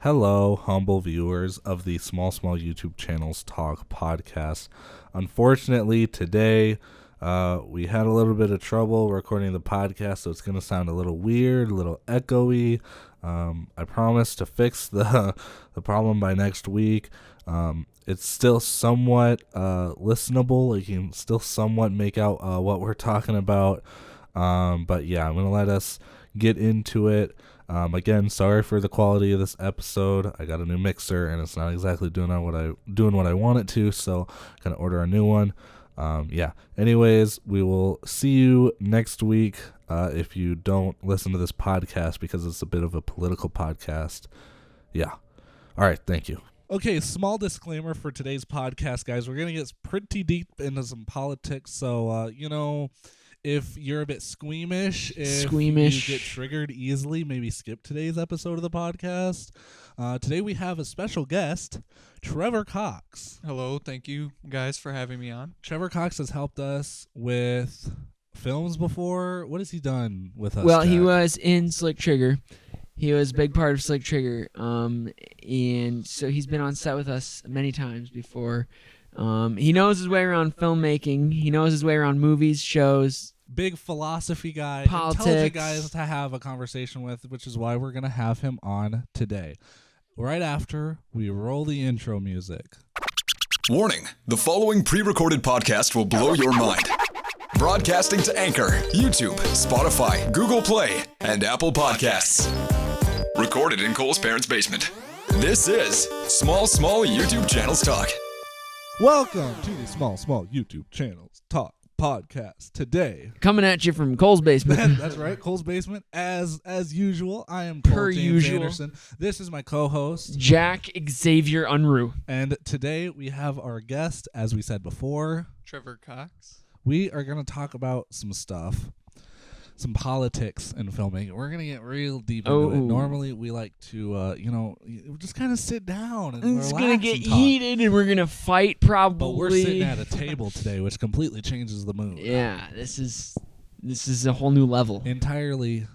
Hello, humble viewers of the Small YouTube Channels Talk podcast. Unfortunately, today we had a little bit of trouble recording the podcast, so it's going to sound a little weird, a little echoey. I promise to fix the problem by next week. It's still somewhat listenable. You can still somewhat make out what we're talking about. But yeah, I'm going to let us get into it. Again, sorry for the quality of this episode. I got a new mixer and it's not exactly doing what I want it to, so I'm gonna order a new one. Anyways, we will see you next week if you don't listen to this podcast because it's a bit of a political podcast. Yeah. All right, thank you. Okay, small disclaimer for today's podcast, guys. We're gonna get pretty deep into some politics, so if you're a bit squeamish, you get triggered easily, maybe skip today's episode of the podcast. Today we have a special guest, Trevor Cox. Hello, thank you guys for having me on. Trevor Cox has helped us with films before. What has he done with us? Well, Jack? he was in Slick Trigger. He was a big part of Slick Trigger, and so he's been on set with us many times before. He knows his way around filmmaking. He knows his way around movies, shows. Big philosophy guy, politics. Intelligent guys to have a conversation with, which is why we're going to have him on today. Right after we roll the intro music. Warning, the following pre-recorded podcast will blow your mind. Broadcasting to Anchor, YouTube, Spotify, Google Play, and Apple Podcasts. Recorded in Cole's parents' basement. This is Small YouTube Channels Talk. Welcome to the Small YouTube Channels Talk podcast. Today, Coming at you from Cole's basement. that's right, Cole's basement. As usual, I am Cole James Anderson. This is my co-host, Jack Xavier Unruh. and today we have our guest, as we said before. Trevor Cox. We are going to talk about some stuff, some politics in filmmaking. We're going to get real deep into it. Normally, we like to, just kind of sit down and It's relax going to get and talk. heated, and we're going to fight probably. But we're sitting at a table today, which completely changes the mood. Yeah, this is a whole new level. Entirely.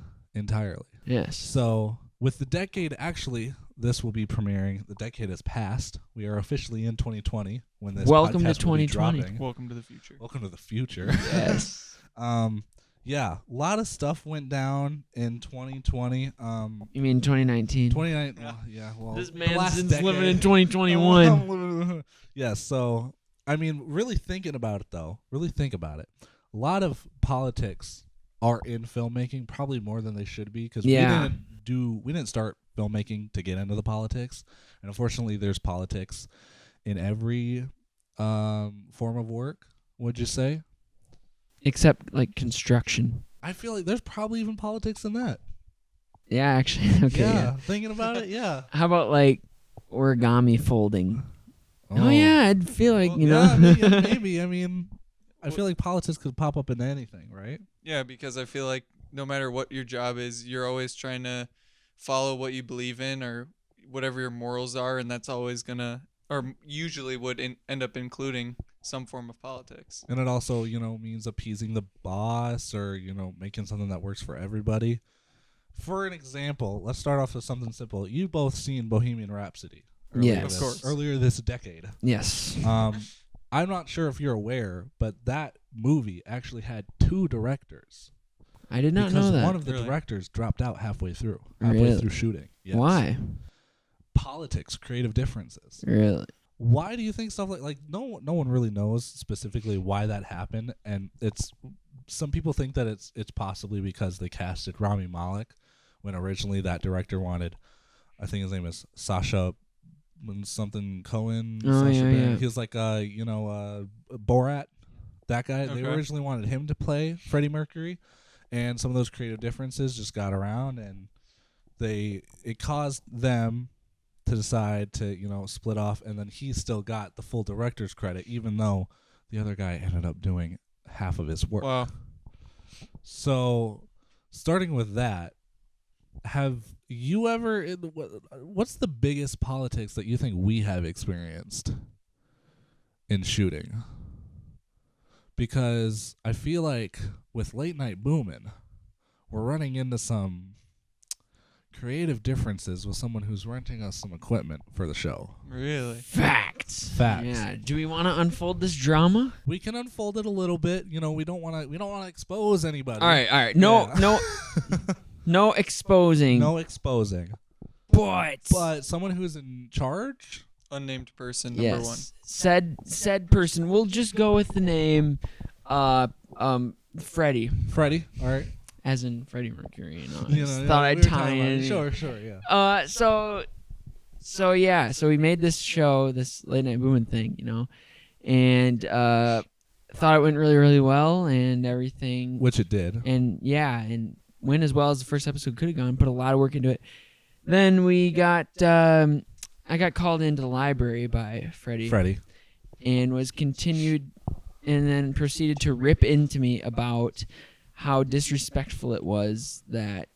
Yes. So, with the decade, actually, this will be premiering. The decade has passed. We are officially in 2020 when this Welcome to podcast will be 2020. dropping. Welcome to the future. Welcome to the future. Yes. Yeah, a lot of stuff went down in 2020. You mean 2019? 2019. Well, This the man's last since decade. living in 2021. Yeah, so, I mean, really thinking about it, though, a lot of politics are in filmmaking, probably more than they should be, because we didn't start filmmaking to get into the politics, and unfortunately, there's politics in every form of work. Would you say? Except like construction. I feel like there's probably even politics in that. Yeah, actually. Okay. Yeah, thinking about it, yeah. How about like origami folding? Oh yeah, I'd feel like maybe. I mean, I feel like politics could pop up into anything, right? Yeah, because I feel like no matter what your job is, you're always trying to follow what you believe in or whatever your morals are, and that's always gonna, or usually would end up including some form of politics. And it also, means appeasing the boss or, making something that works for everybody. For an example, let's start off with something simple. You've both seen Bohemian Rhapsody. Yes. Of course. Earlier this decade. Yes. I'm not sure if you're aware, but that movie actually had 2 directors. I did not know Because that. one of the Really? directors dropped out halfway through shooting. Yes. Why? Politics, creative differences. Really? Why do you think stuff like no one really knows specifically why that happened, and it's some people think that it's possibly because they casted Rami Malek when originally that director wanted, I think his name is Sacha something Cohen. Oh, Sacha yeah, Baron. yeah. He was like Borat, that guy. They Okay. originally wanted him to play Freddie Mercury, and some of those creative differences just got around, and it caused them to decide to, split off, and then he still got the full director's credit, even though the other guy ended up doing half of his work. Wow. So, starting with that, have you ever, what's the biggest politics that you think we have experienced in shooting? Because I feel like with Late Night Boomin', we're running into some creative differences with someone who's renting us some equipment for the show. Really? Facts. Facts. Yeah. Do we want to unfold this drama? We can unfold it a little bit. You know, we don't want to expose anybody. All right. No, Yeah. no exposing. No exposing. But someone who's in charge. Unnamed person number one. Said person. We'll just go with the name, Freddie, Freddie. All right. as in Freddie Mercury. You know, Thought we I'd were tie talking about in. it. Sure, yeah. So we made this show, this late night booming thing, and thought it went really, really well and everything. Which it did. And went as well as the first episode could have gone. Put a lot of work into it. Then we got, I got called into the library by Freddie, and was continued, and then proceeded to rip into me about how disrespectful it was that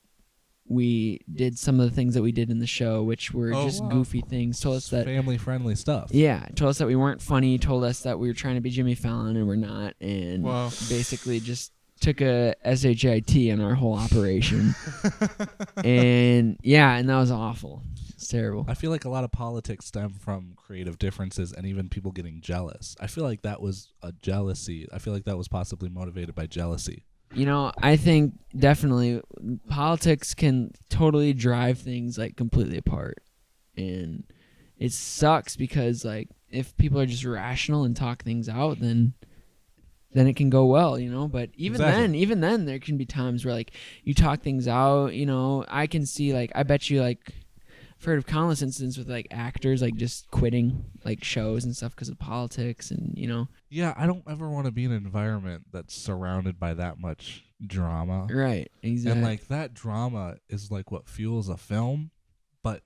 we did some of the things that we did in the show, which were just goofy things. Told us that family-friendly stuff. Yeah, told us that we weren't funny. Told us that we were trying to be Jimmy Fallon and we're not, and basically just took a SHIT on our whole operation. and that was awful. It's terrible. I feel like a lot of politics stem from creative differences and even people getting jealous. I feel like that was a jealousy. I feel like that was possibly motivated by jealousy. I think definitely politics can totally drive things like completely apart. And it sucks because like if people are just rational and talk things out, then it can go well, but even then there can be times where like you talk things out, I can see like, I bet you like, I've heard of countless incidents with like actors like just quitting like shows and stuff because of politics and Yeah, I don't ever want to be in an environment that's surrounded by that much drama. Right, exactly. And like that drama is like what fuels a film, but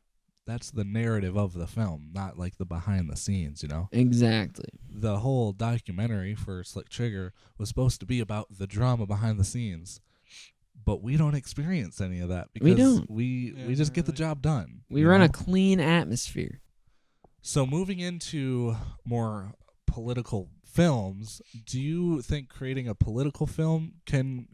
that's the narrative of the film, not like the behind the scenes, Exactly. The whole documentary for Slick Trigger was supposed to be about the drama behind the scenes. But we don't experience any of that because we just get the job done. We run a clean atmosphere. So moving into more political films, do you think creating a political film can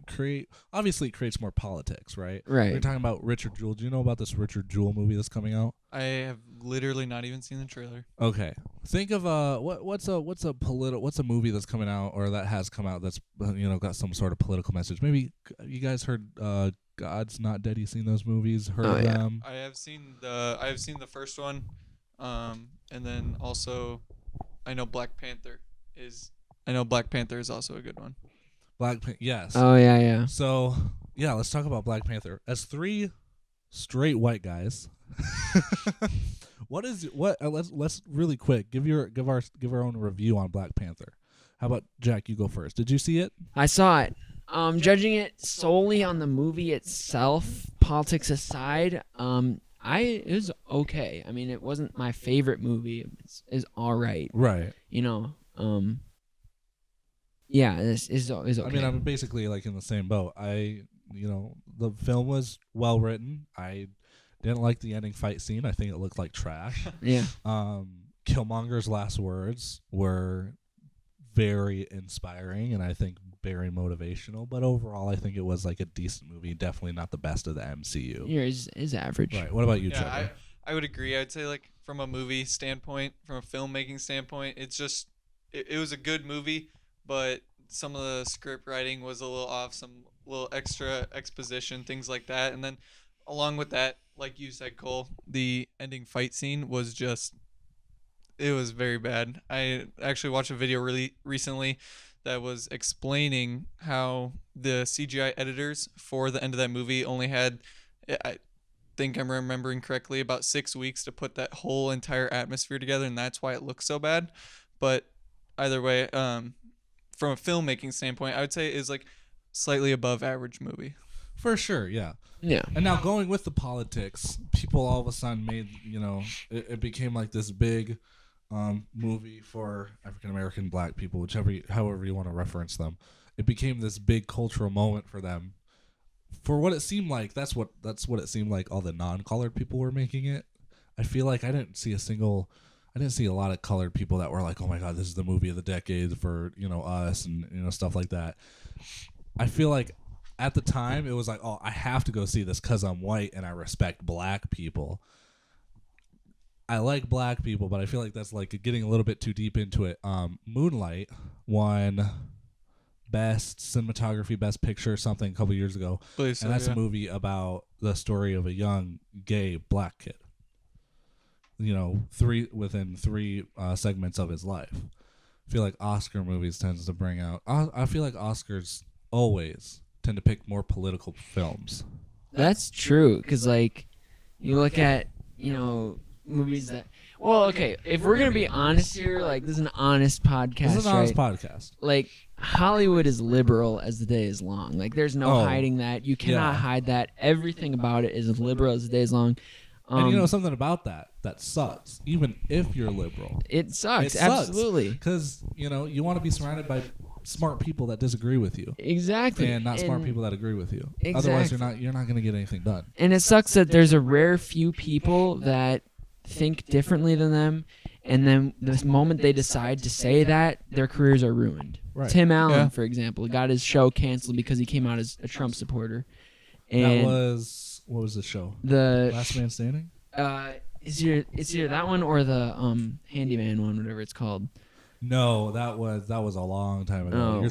obviously it creates more politics, right? Right. We're talking about Richard Jewell. Do you know about this Richard Jewell movie that's coming out? I have literally not even seen the trailer. Okay. Think of what's a movie that's coming out or that has come out that's got some sort of political message. Maybe you guys heard God's Not Dead. You seen those movies? Heard of them? I have seen the first one, and then also I know Black Panther is also a good one. Yes. Oh yeah. So yeah, let's talk about Black Panther. As three straight white guys, let's really quick give our own review on Black Panther. How about Jack? You go first. Did you see it? I saw it. Judging it solely on the movie itself, politics aside, it was okay. I mean, it wasn't my favorite movie. It's all right. Right. This is okay. I mean, I'm basically like in the same boat. The film was well written. I didn't like the ending fight scene. I think it looked like trash. Yeah. Killmonger's last words were very inspiring and I think very motivational. But overall, I think it was like a decent movie. Definitely not the best of the MCU. Yeah, is average. Right. What about you, Trevor? I would agree. I'd say like from a movie standpoint, from a filmmaking standpoint, it's just it was a good movie, but some of the script writing was a little off, some little extra exposition, things like that. And then along with that, like you said, Cole, the ending fight scene was it was very bad. I actually watched a video really recently that was explaining how the CGI editors for the end of that movie only had, I think I'm remembering correctly, about 6 weeks to put that whole entire atmosphere together, and that's why it looks so bad. But either way, from a filmmaking standpoint, I would say is like slightly above average movie. For sure, yeah. Yeah. And now going with the politics, people all of a sudden made, it became like this big movie for African American black people, however you want to reference them. It became this big cultural moment for them. For what it seemed like, that's what it seemed like all the non-colored people were making it. I feel like I didn't see a lot of colored people that were like, oh my God, this is the movie of the decade for, us and, stuff like that. I feel like at the time, it was like, oh, I have to go see this because I'm white and I respect black people. I like black people, but I feel like that's like getting a little bit too deep into it. Moonlight won Best Cinematography, Best Picture, something a couple years ago. Please, and that's a movie about the story of a young gay black kid. You know, within three segments of his life. I feel like Oscar movies tends to bring out. I feel like Oscars always tend to pick more political films. That's true, because like you look at movies that. Well, okay, if we're gonna be honest here, like this is an honest podcast. This is an honest podcast. Like Hollywood is liberal as the day is long. Like there's no hiding that. You cannot hide that. Everything about it is as liberal as the day is long. And you know something about that sucks. Even if you're liberal, it sucks. Absolutely. Because you want to be surrounded by smart people that disagree with you. Exactly. And not smart people that agree with you. Exactly. Otherwise, you're not going to get anything done. And it sucks that there's a rare few people that think differently than them, and then the moment they decide to say that, their careers are ruined. Right. Tim Allen, for example, got his show canceled because he came out as a Trump supporter. And that was what was the show? The Last Man Standing. It's either that one or the Handyman one, whatever it's called. No, that was a long time ago. Oh. You're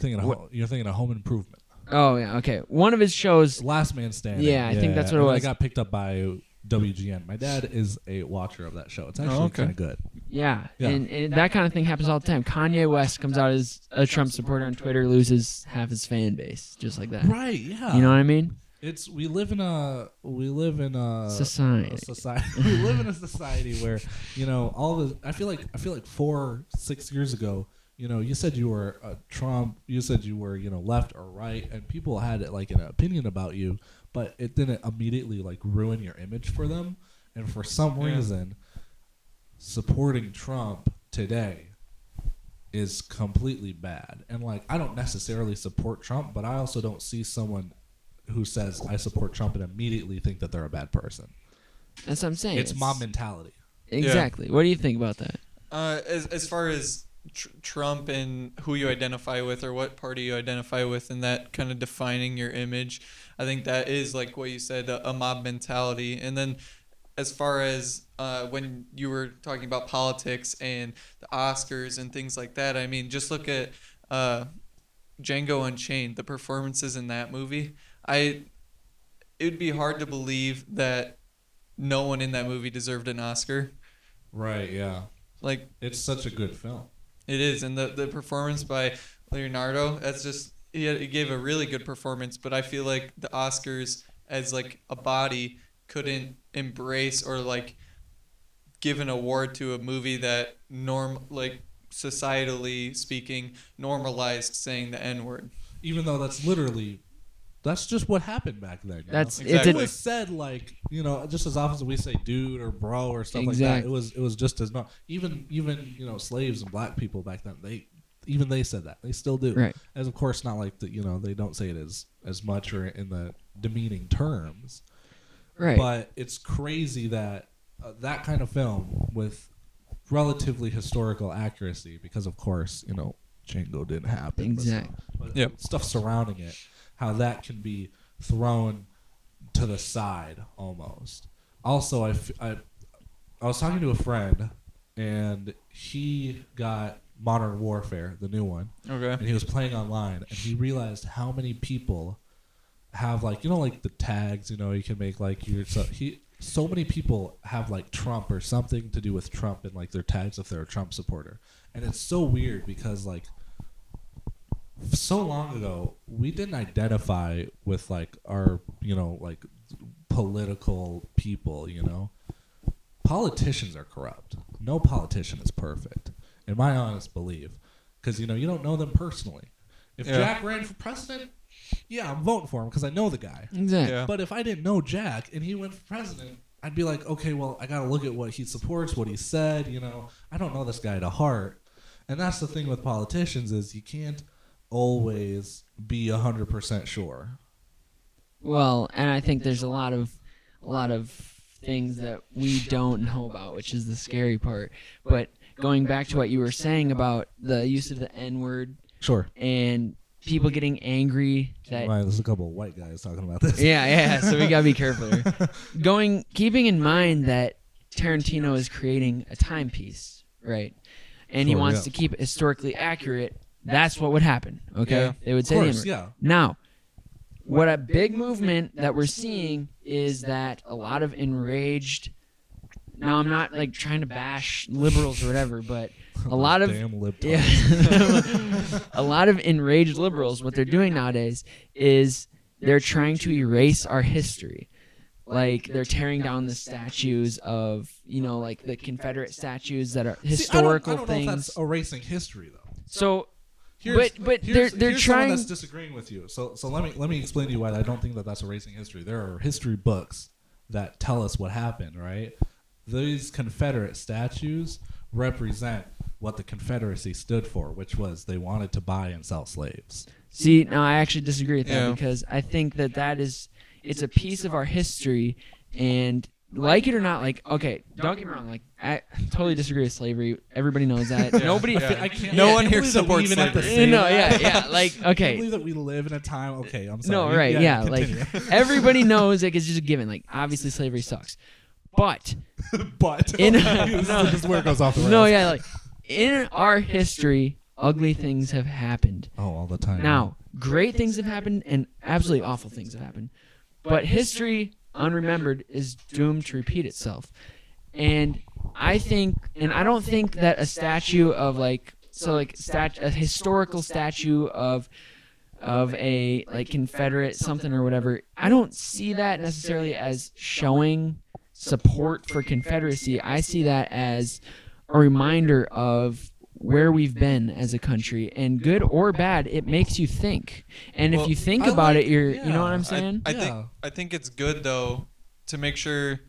thinking of Home Improvement. Oh yeah, okay. One of his shows. Last Man Standing. Yeah, I think that's what it was. I got picked up by WGN. My dad is a watcher of that show. It's actually kind of good. Yeah. And that kind of thing happens all the time. Kanye West comes out as a Trump supporter on Twitter, loses half his fan base, just like that. Right? Yeah. You know what I mean? We live in a society. We live in a society where all the. I feel like 4-6 years ago, you said you were Trump. You said you were left or right, and people had like an opinion about you, but it didn't immediately like ruin your image for them. And for some reason, supporting Trump today is completely bad. And like, I don't necessarily support Trump, but I also don't see someone who says I support Trump and immediately think that they're a bad person. That's what I'm saying. It's mob mentality. Exactly. Yeah. What do you think about that? As far as Trump and who you identify with or what party you identify with and that kind of defining your image, I think that is like what you said, a mob mentality. And then as far as when you were talking about politics and the Oscars and things like that, I mean, just look at Django Unchained, the performances in that movie. It would be hard to believe that no one in that movie deserved an Oscar. Right, yeah. Like, it's such a good film. It is, and the performance by Leonardo, that's just he gave a really good performance, but I feel like the Oscars as like a body couldn't embrace or like give an award to a movie that societally speaking normalized saying the N-word. Even though that's just what happened back then. Exactly. It was said like, just as often as we say dude or bro or stuff like that. It was just as not even slaves and black people back then, they said that. They still do. Right. As of course not like they don't say it as much or in the demeaning terms. Right. But it's crazy that that kind of film with relatively historical accuracy, because of course, Django didn't happen. Exactly. But stuff surrounding it, how that can be thrown to the side almost. Also, I was talking to a friend, and he got Modern Warfare, the new one. Okay. And he was playing online, and he realized how many people have like the tags. You can make like so many people have like Trump or something to do with Trump in like their tags if they're a Trump supporter. And it's so weird because like so long ago we didn't identify with like our like political people. Politicians are corrupt. No politician is perfect, in my honest belief, because you don't know them personally. If Jack ran for president, I'm voting for him because I know the guy. Exactly. Yeah. But if I didn't know Jack and he went for president, I'd be like, okay, well, I got to look at what he supports, what he said. I don't know this guy to heart. And that's the thing with politicians is you can't always be 100% sure. Well, and I think there's a lot of things that we don't know about, which is the scary part. But going back to what you were saying about the use of the N-word, Sure. and people getting angry that Right, there's a couple of white guys talking about this. yeah, so we gotta be careful here. Keeping in mind that Tarantino is creating a timepiece, right? And he Sure, wants yeah. to keep it historically accurate. That's what would happen, okay? Yeah. They would Of say course, the yeah. Now, what a big movement that we're seeing is that a lot of enraged. Now, I'm not like trying to bash liberals or whatever, but a lot of Damn libtards. yeah, a lot of enraged liberals. What they're doing nowadays is they're trying to erase our history. Like they're tearing down the statues of, like the Confederate statues that are historical I don't know if things. that's erasing history though. So, Here's they're someone trying. that's disagreeing with you. So let me explain to you why I don't think that that's erasing history. There are history books that tell us what happened, right? These Confederate statues represent what the Confederacy stood for, which was they wanted to buy and sell slaves. See, now I actually disagree with that Yeah. because I think that it's a piece of our history, and like it or not, like, okay, don't get me wrong, like, I totally disagree with slavery. Everybody knows that. Nobody, Yeah. I can't. No I one can't here believe that we supports even have to slavery. say no, that. yeah, like, I can't okay. believe that we live in a time. Okay, I'm sorry. No, right, yeah, like, continue. everybody knows, like, it's just a given. Like, obviously slavery sucks. But, but In- this no. is where it goes off the rails. no, yeah, like, in our history, ugly things have happened. Oh, all the time. Now, great things have happened and absolutely awful things have happened. But history, unremembered, is doomed to repeat itself. And I don't think that a statue of a historical statue of a like Confederate something or whatever, I don't see that necessarily as showing support for Confederacy. I see that as a reminder of where we've been as a country, and good or bad, it makes you think. And Well, if you think I about like- it, you yeah, know what I'm saying? Yeah. I think it's good though to make sure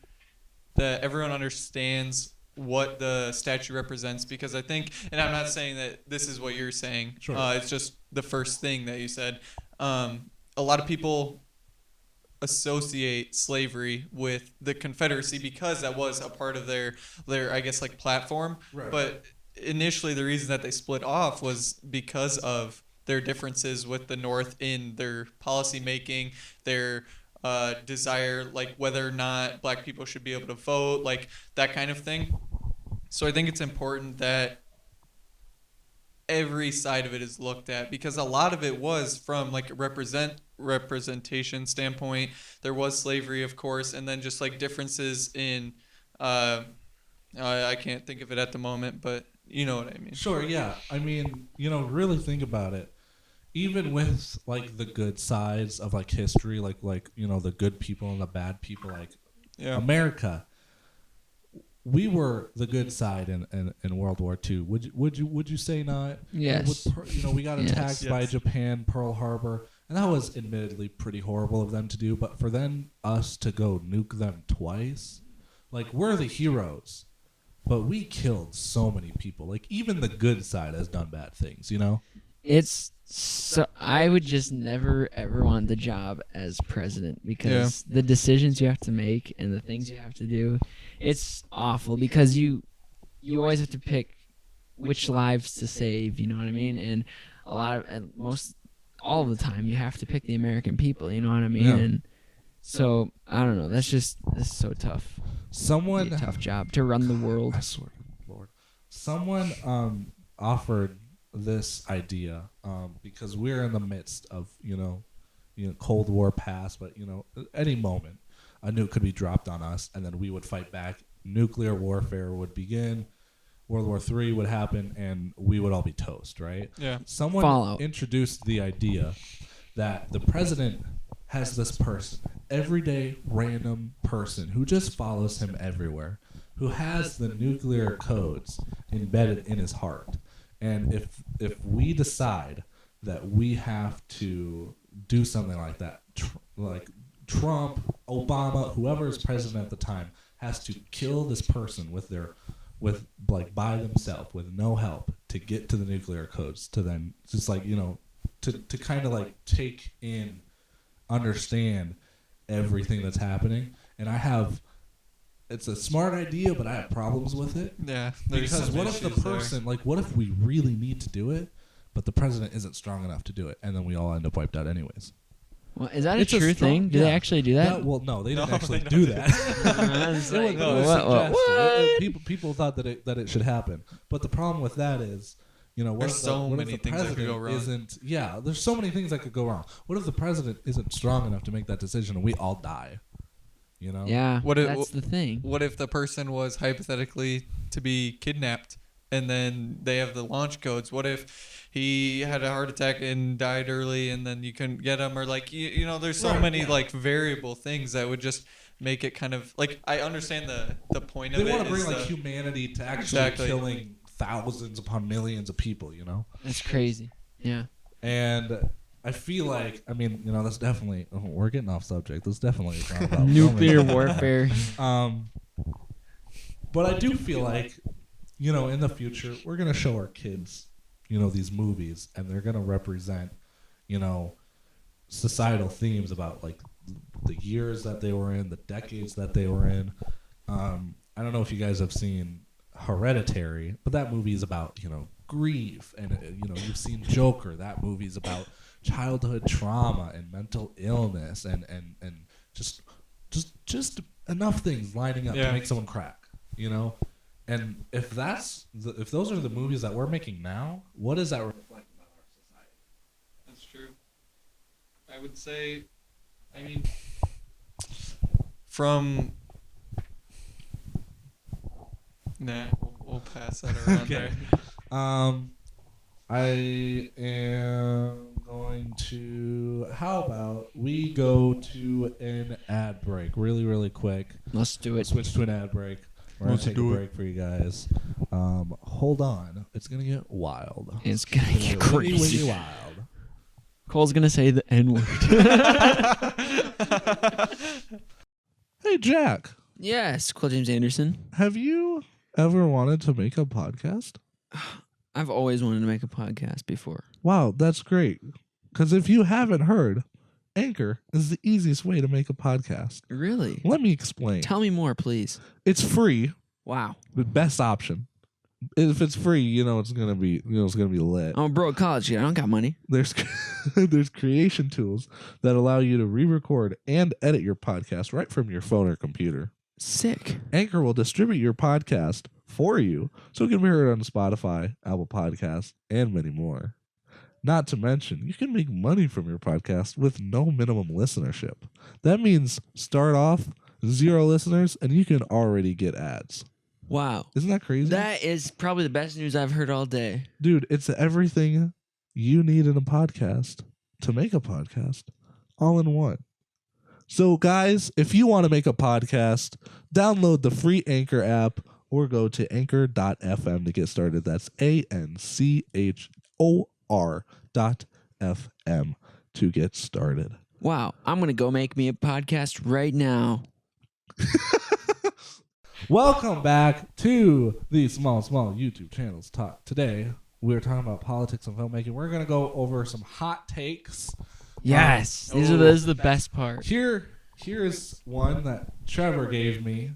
that everyone understands what the statue represents, because I think, and I'm not saying that this is what you're saying. Sure. It's just the first thing that you said. A lot of people associate slavery with the Confederacy because that was a part of their I guess like platform. Right. But initially the reason that they split off was because of their differences with the North in their policy making, their desire, like whether or not black people should be able to vote, like that kind of thing. So I think it's important that every side of it is looked at, because a lot of it was from like a representation standpoint. There was slavery, of course, and then just like differences in I can't think of it at the moment, but you know what I mean. Sure, yeah. I mean, really think about it. Even with like the good sides of like history, like the good people and the bad people, like Yeah. America, we were the good side in World War II. Would you say not? Yes. We got Yes. attacked by Yes. Japan, Pearl Harbor, and that was admittedly pretty horrible of them to do. But for us to go nuke them twice, like we're the heroes, but we killed so many people. Like even the good side has done bad things, It's so I would just never ever want the job as president, because the decisions you have to make and the things you have to do, it's awful, because you always have to pick which lives to save, you know what I mean? And all of the time you have to pick the American people, you know what I mean? Yeah. And so I don't know, this is so tough. Someone It's a tough job to run the world. I swear to Lord. Someone offered this idea because we're in the midst of Cold War past, but any moment a nuke could be dropped on us, and then we would fight back. Nuclear warfare would begin. World War III would happen, and we would all be toast, right? Yeah. Someone Fallout. introduced the idea that the president has this person, everyday random person who just follows him everywhere, who has the nuclear codes embedded in his heart. And if we decide that we have to do something like that, like Trump, Obama, whoever is president at the time, has to kill this person by themselves with no help to get to the nuclear codes, to then just to kind of like take in, understand everything that's happening. And it's a smart idea, but I have problems with it. Yeah. Because what if the person, what if we really need to do it, but the president isn't strong enough to do it, and then we all end up wiped out anyways. Well, is that It's a a true strong- thing? Do they yeah. actually do that? Well, no, they didn't No, actually they do don't. I was like, It was what? suggested. People thought that it should happen, but the problem with that is, what There's if so what many if the things that could president go wrong. isn't? Yeah, there's so many things that could go wrong. What if the president isn't strong enough to make that decision and we all die? Yeah, What that's the thing. What if the person was hypothetically to be kidnapped and then they have the launch codes? What if he had a heart attack and died early and then you couldn't get him? Or like, there's so many like variable things that would just make it kind of like, I understand the point of it. They want to is bring like the- humanity to actually Exactly. killing thousands upon millions of people. That's crazy. Yeah. And I feel like, that's definitely, we're getting off subject. This definitely is not about Nuclear filmmaking. warfare. But I do feel like, in the future, we're going to show our kids, these movies, and they're going to represent, societal themes about like the years that they were in, the decades that they were in. I don't know if you guys have seen Hereditary, but that movie is about, grief, and you've seen Joker. That movie is about childhood trauma and mental illness and just enough things lining up to make someone crack, and if those are the movies that we're making now, what does that reflect about our society? That's true. I would say, from... Nah, we'll pass that around Okay. there. I am going to. How about we go to an ad break, really, really quick. Let's do it. Switch to an ad break. We're gonna Let's take a do it. break for you guys. Hold on, it's gonna get wild. It's gonna get Really, crazy. really wild. Cole's gonna say the N-word. Hey Jack, Yes, Cole James Anderson. have you ever wanted to make a podcast? I've always wanted to make a podcast before. Wow, that's great. Because if you haven't heard, Anchor is the easiest way to make a podcast. Really? Let me explain. Tell me more, please. It's free, Wow. the best option. If it's free, it's gonna be, it's gonna be lit. I'm a broke college kid. I don't got money. There's there's creation tools that allow you to re-record and edit your podcast right from your phone or computer. Sick. Anchor will distribute your podcast for you, so it can be heard on Spotify, Apple Podcasts, and many more. Not to mention, you can make money from your podcast with no minimum listenership. That means start off 0 listeners, and you can already get ads. Wow. Isn't that crazy? That is probably the best news I've heard all day. Dude, it's everything you need in a podcast to make a podcast, all in one. So, guys, if you want to make a podcast, download the free Anchor app or go to anchor.fm to get started. That's ANCHOR.FM to get started. Wow. I'm going to go make me a podcast right now. Welcome back to the Small YouTube Channels Talk. Today, we're talking about politics and filmmaking. We're going to go over some hot takes. Yes. This is the best part. Here's one that Trevor gave me.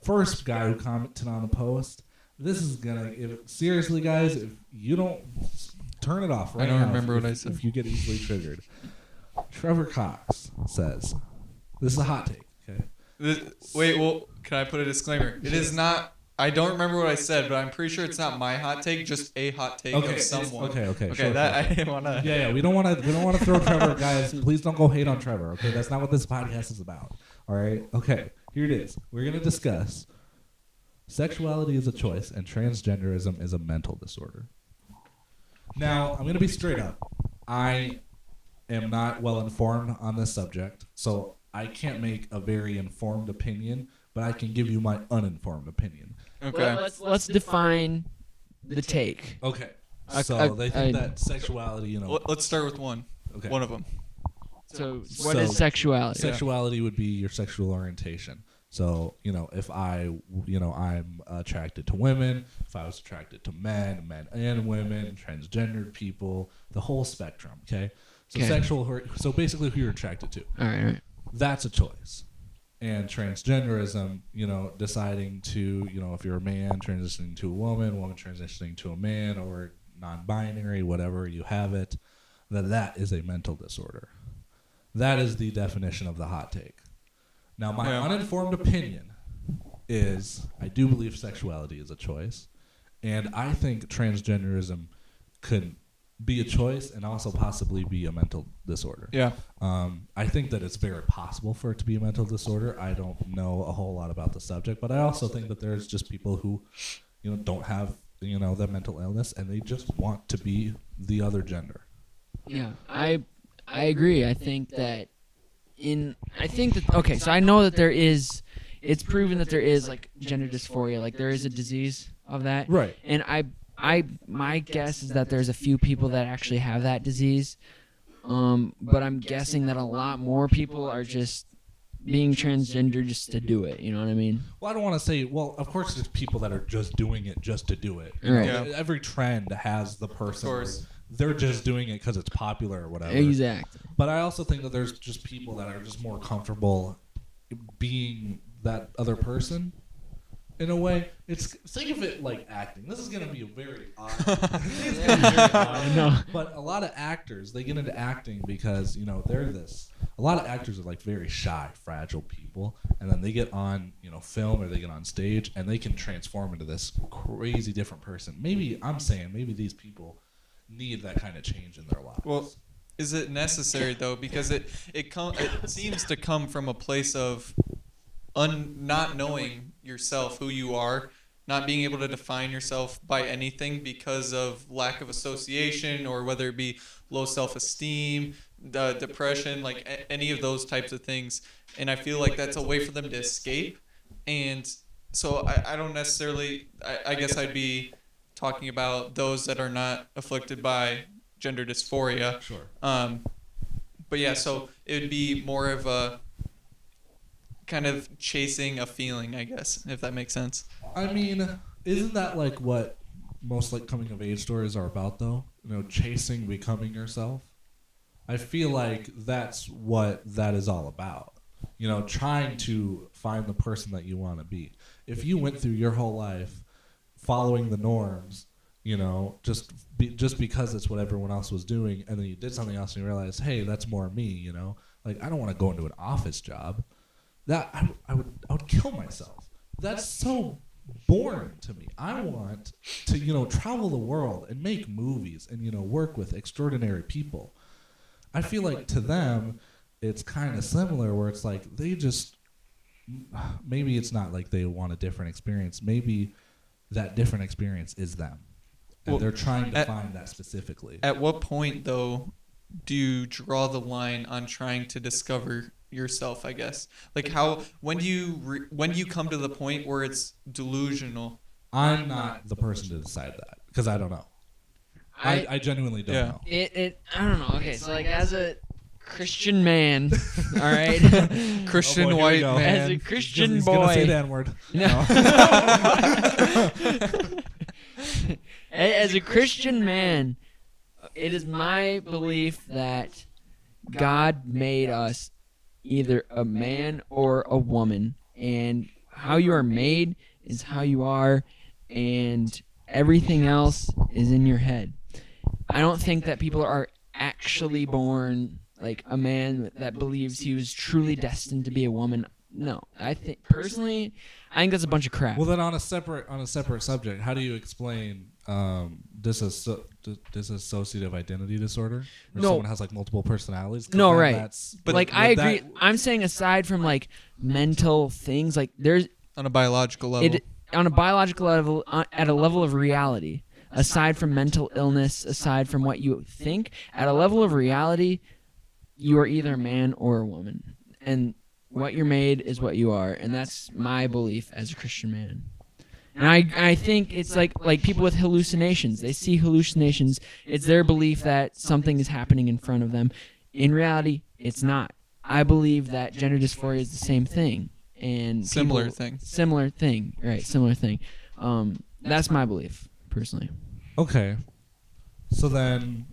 First guy who commented on the post. This is seriously, guys, if you don't turn it off right now. I don't remember what I said. If you get easily triggered. Trevor Cox says, this is a hot take, okay? Can I put a disclaimer? It is not. I don't remember what I said, but I'm pretty sure it's not my hot take, just a hot take of someone. Okay. Sure, I didn't want to. Yeah. We don't want to throw Trevor, guys. Please don't go hate on Trevor. Okay, that's not what this podcast is about. All right. Okay. Here it is. We're gonna discuss sexuality is a choice and transgenderism is a mental disorder. Now, I'm gonna be straight up. I am not well informed on this subject, so I can't make a very informed opinion, but I can give you my uninformed opinion. Okay. Let's define the take. Okay. I- So I- they think I- that sexuality, Let's start with one. Okay. One of them. So what is sexuality? Sexuality would be your sexual orientation. So, if I'm attracted to women, if I was attracted to men and women, transgendered people, the whole spectrum, okay? So Okay. so basically who you're attracted to. All right. That's a choice. And transgenderism, deciding to, if you're a man transitioning to a woman transitioning to a man, or non-binary, whatever you have it, that is a mental disorder. That is the definition of the hot take. Now, my uninformed opinion is I do believe sexuality is a choice, and I think transgenderism could be a choice and also possibly be a mental disorder. Yeah. I think that it's very possible for it to be a mental disorder. I don't know a whole lot about the subject, but I also think that there's just people who, don't have, the mental illness and they just want to be the other gender. Yeah, I agree. I think that okay, so I know that it's proven that there is like gender dysphoria, like there is a disease of that. Right. And my guess is that there's a few people that actually have that disease. But I'm guessing that a lot more people are just being transgender just to do it. You know what I mean? Well, I don't want to say, of course there's people that are just doing it just to do it. Right. Every trend has the person where they're just doing it because it's popular or whatever. Exactly. But I also think that there's just people that are just more comfortable being that other person. In a way, think of it like acting. This is going to be a very odd. I know. But a lot of actors, they get into acting because they're this. A lot of actors are like very shy, fragile people, and then they get on film or they get on stage and they can transform into this crazy different person. Maybe these people need that kind of change in their lives. Well, is it necessary though? Because it seems to come from a place of not knowing yourself, who you are, not being able to define yourself by anything because of lack of association, or whether it be low self-esteem, depression, like any of those types of things. And I feel like that's a way for them to escape. And so I don't necessarily, I guess I'd be talking about those that are not afflicted by gender dysphoria. Sure. But yeah, so it would be more of a kind of chasing a feeling, I guess, if that makes sense. I mean, isn't that like what most like coming of age stories are about though? Chasing becoming yourself. I feel like that's what that is all about. Trying to find the person that you want to be. If you went through your whole life following the norms, just because it's what everyone else was doing, and then you did something else and you realize, hey, that's more me, like I don't want to go into an office job. That I would kill myself. That's so boring to me. I want to travel the world and make movies and work with extraordinary people. I feel like to them it's kind of similar, where it's like they just, maybe it's not like they want a different experience. Maybe that different experience is them, and they're trying to find that specifically. At what point though do you draw the line on trying to discover yourself, I guess? Like when do you come to the point where it's delusional? I'm not the person to decide that because I don't know. I genuinely don't know. I don't know. Okay, so like as a Christian man, all right, Christian white man, as a Christian he's boy, gonna say the N-word. No. As a Christian man, it is my belief that God made us either a man or a woman, and how you are made is how you are, and everything else is in your head. I don't think that people are actually born like a man that believes he was truly destined to be a woman. No, I think that's a bunch of crap. Well, then on a separate subject, how do you explain dissociative identity disorder? Where someone has like multiple personalities? No, right. But like I agree. I'm saying aside from like mental things, like there's on a biological level. On a biological level, at a level of reality, aside from mental illness, aside from what you think, at a level of reality, you are either a man or a woman, and what you're made is what you are, and that's my belief as a Christian man. And I think it's like people with hallucinations. They see hallucinations. It's their belief that something is happening in front of them. In reality, it's not. I believe that gender dysphoria is the same thing. And similar thing. Right, similar thing. That's my belief, personally. Okay. So then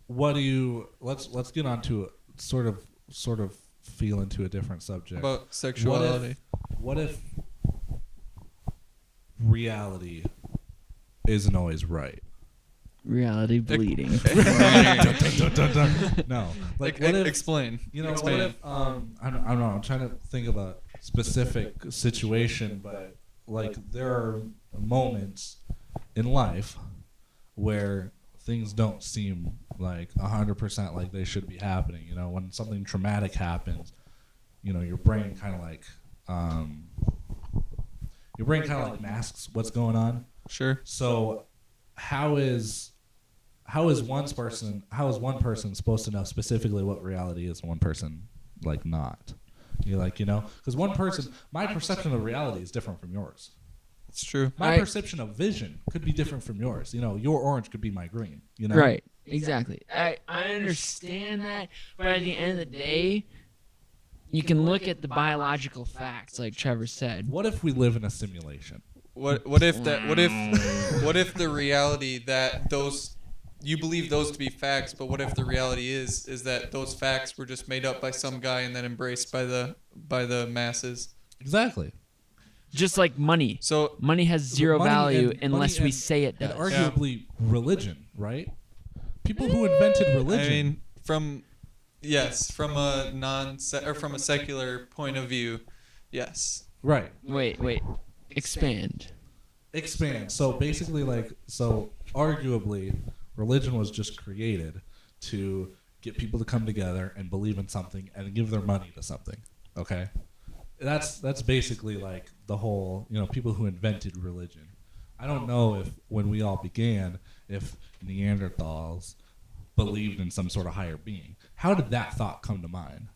what do you let's get on to sort of feel into a different subject. About sexuality. What if reality isn't always right. Reality bleeding. No, like Like, what if, explain. you know, Explain. what if I don't know. I'm trying to think of a specific situation, but like there are moments in life where things don't seem like 100% like they should be happening. You know, when something traumatic happens, you know, your brain kind of like masks what's going on. Sure. So how is one person supposed to know specifically what reality is and one person like not? You're like, you know, because one person, my perception of reality is different from yours. It's true. My perception of vision could be different from yours. You know, your orange could be my green. You know, Right. Exactly. I understand that, but at the end of the day, you can look at the biological facts, like Trevor said. What if we live in a simulation? What if the reality that those you believe those to be facts, but what if the reality is that those facts were just made up by some guy and then embraced by the masses? Exactly. Just like money. So Money has zero value unless we and- say it and does. arguably religion, right? People who invented religion. I mean, from a secular point of view, yes. Right. Wait. Expand. So basically, arguably, religion was just created to get people to come together and believe in something and give their money to something. Okay, that's basically like the whole, you know, people who invented religion. I don't know if when we all began, if Neanderthals believed in some sort of higher being. How did that thought come to mind?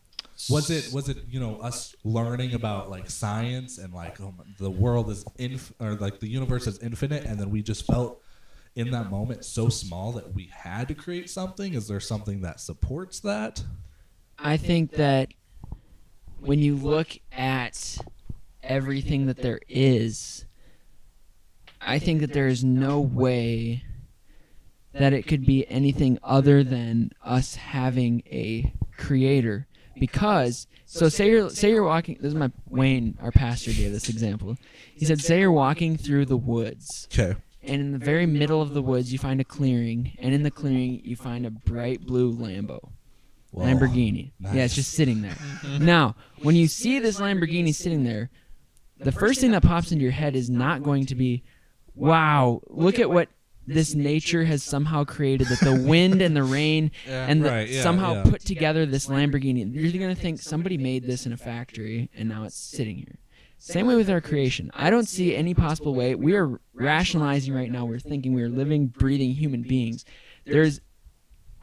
Was it you know, us learning about like science and like the world is or like the universe is infinite, and then we just felt in that moment so small that we had to create something? Is there something that supports that? I think that when you look at everything that there is, I think that there is no way that it could be anything other than us having a creator. Because, so say you're walking, this is my Wayne, our pastor, gave this example. He said, say you're walking through the woods. Okay. And in the very middle of the woods, you find a clearing. And in the clearing, you find a bright blue Lambo. Whoa. Lamborghini. Nice. Yeah, it's just sitting there. Now, when you see this Lamborghini sitting there, the first thing that pops into your head is not going to be, wow, look at what this nature has somehow created, that the wind and the rain and somehow put together this Lamborghini. You're going to think somebody made this in a factory and now it's sitting here. Same way with our creation. I don't see any possible way. We are rationalizing right now. We're thinking we are living, breathing human beings.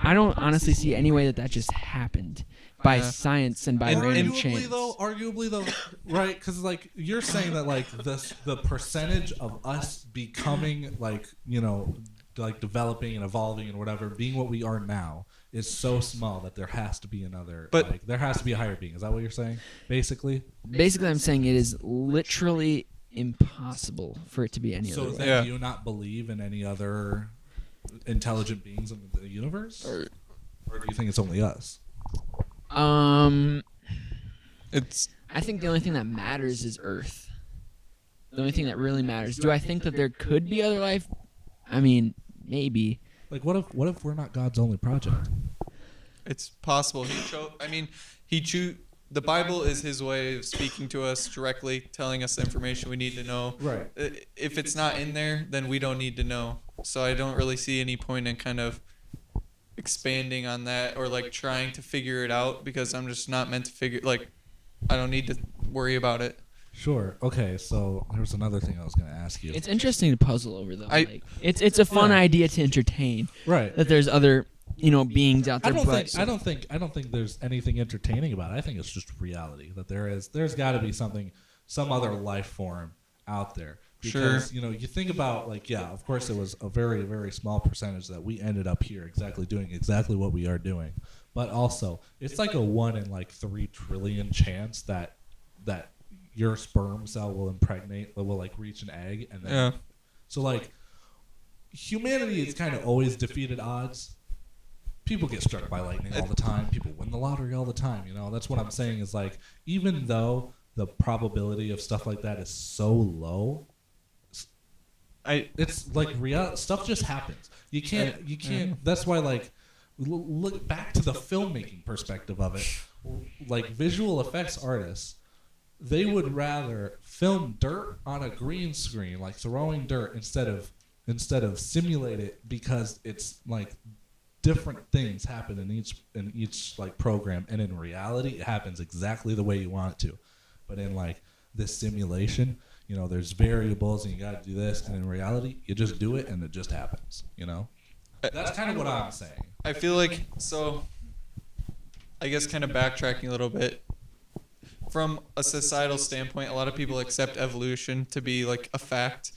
I don't honestly see any way that just happened by science and by random chance. Arguably though, right? Because like you're saying that like the percentage of us becoming like, you know, like developing and evolving and whatever, being what we are now, is so small that there has to be another. But like, there has to be a higher being. Is that what you're saying? Basically, I'm saying it is literally impossible for it to be any other way. So then do you not believe in any other intelligent beings in the universe, or do you think it's only us? I think the only thing that matters is Earth. The only thing that really matters. Do I think that there could be other life? I mean, maybe. Like, what if we're not God's only project? It's possible. The Bible is his way of speaking to us directly, telling us the information we need to know. Right. If it's not in there, then we don't need to know. So I don't really see any point in kind of expanding on that or like trying to figure it out, because I'm just not meant to figure, like, I don't need to worry about it. Sure. Okay. So there was another thing I was going to ask you. It's interesting to puzzle over, though. It's a fun idea to entertain. Right. That there's other, beings out there. I don't think there's anything entertaining about it. I think it's just reality that there's got to be some other life form out there. Because, sure. You think about, like, yeah, of course it was a very, very small percentage that we ended up here doing exactly what we are doing. But also, it's like a 1 in like 3 trillion chance that your sperm cell will like reach an egg, and then so like humanity is kind of always defeated odds. People get struck by lightning all the time. People win the lottery all the time. That's what I'm saying is, like, even though the probability of stuff like that is so low, it's like real stuff just happens. You can't. That's why like look back to the filmmaking perspective of it. Like visual effects artists, they would rather film dirt on a green screen, like throwing dirt instead of simulate it, because it's like different things happen in each like program, and in reality it happens exactly the way you want it to. But in like this simulation, you know, there's variables and you got to do this, and in reality you just do it and it just happens, you know. That's kind of what I'm saying. I feel like, so I guess kind of backtracking a little bit, from a societal standpoint, a lot of people accept evolution to be like a fact,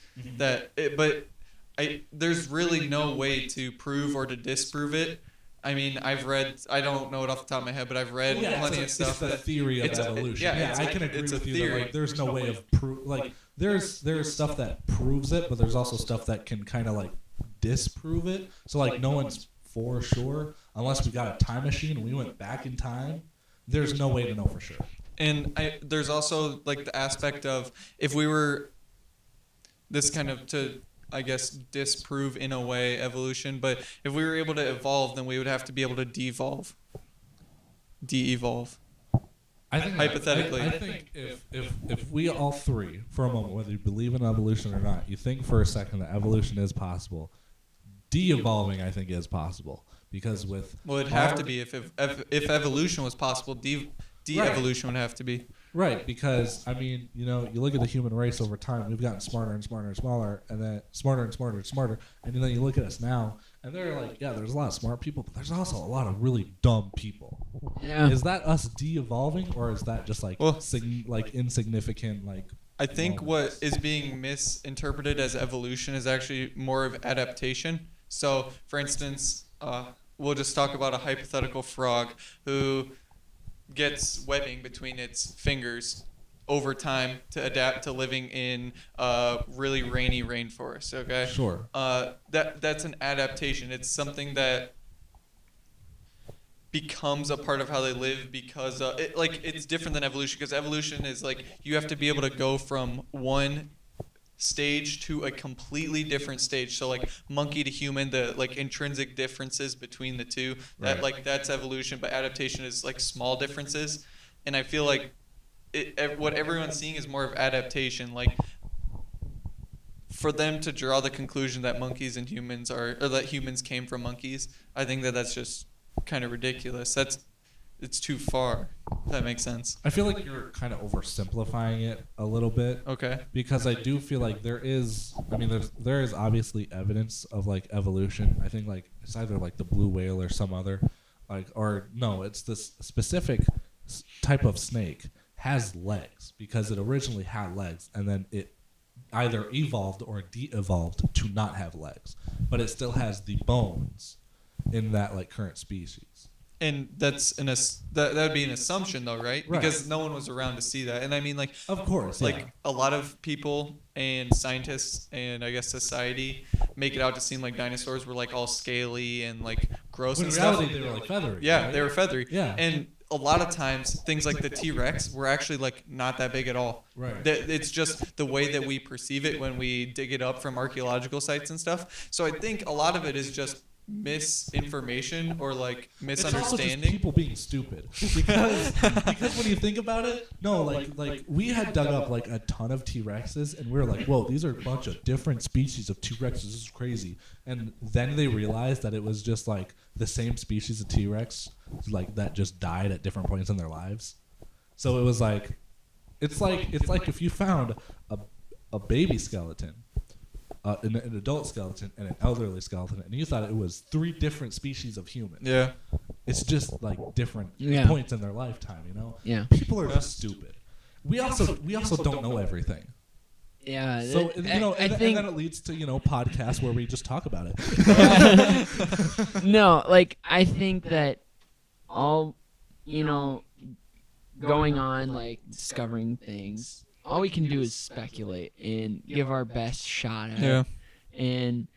there's really no way to prove or to disprove it. I mean, I don't know it off the top of my head, but I've read plenty of stuff. It's the theory of evolution. I can agree with you that like there's no way of proof. Like there's stuff that proves it, but there's also stuff that can kind of like disprove it. So like no one's for sure unless we got a time machine and we went back in time. There's no way to know for sure. And there's also like the aspect of, if we were this kind of to, I guess, disprove in a way evolution, but if we were able to evolve, then we would have to be able to de-evolve. I think hypothetically. I think if we all three, for a moment, whether you believe in evolution or not, you think for a second that evolution is possible, de-evolving I think is possible, because it'd have to be if evolution was possible, de-evolution would have to be. Right, because I mean, you know, you look at the human race over time, we've gotten smarter and smarter and smaller, and then smarter and smarter and smarter, and then you look at us now, and they're like, yeah, there's a lot of smart people, but there's also a lot of really dumb people. Yeah. Is that us de-evolving, or is that just like insignificant, like? I think what is being misinterpreted as evolution is actually more of adaptation. So, for instance, we'll just talk about a hypothetical frog who gets webbing between its fingers over time to adapt to living in a really rainy rainforest. Okay. Sure. That's an adaptation. It's something that becomes a part of how they live, because it's different than evolution, because evolution is like you have to be able to go from one stage to a completely different stage. So like monkey to human, the like intrinsic differences between the two, that like that's evolution, but adaptation is like small differences. And I feel like what everyone's seeing is more of adaptation. Like for them to draw the conclusion that monkeys and humans or that humans came from monkeys, I think that's just kind of ridiculous. It's too far. If that makes sense. I feel like you're kind of oversimplifying it a little bit. Okay. Because I do feel like there is obviously evidence of like evolution. I think like it's either like the blue whale or some other, like, or no, it's this specific type of snake has legs because it originally had legs, and then it either evolved or de-evolved to not have legs, but it still has the bones in that like current species. And that would be an assumption, though, right? Because no one was around to see that. And I mean, like, of course, like a lot of people and scientists and I guess society make it out to seem like dinosaurs were like all scaly and like gross and stuff. In reality, they were like feathery. Yeah, right? they were feathery. Yeah. And a lot of times, things like the T-Rex were actually like not that big at all. Right. It's just the way that we perceive it when we dig it up from archaeological sites and stuff. So I think a lot of it is just misinformation or like misunderstanding. It's also just people being stupid because when you think about it, no, like we had dug up like a ton of T-Rexes and we were like, whoa, these are a bunch of different species of T-Rexes. This is crazy. And then they realized that it was just like the same species of T-Rex, like that just died at different points in their lives. So it was like, it's like if you found a baby skeleton, an adult skeleton and an elderly skeleton, and you thought it was 3 different species of human. Yeah. It's just like different points in their lifetime, you know? Yeah. People are just stupid. We also don't know everything. Yeah. So, you know, I and think then it leads to, you know, podcasts where we just talk about it. No, like I think that all, you know, going on like discovering things, all we can do is speculate and give our best shot at it. And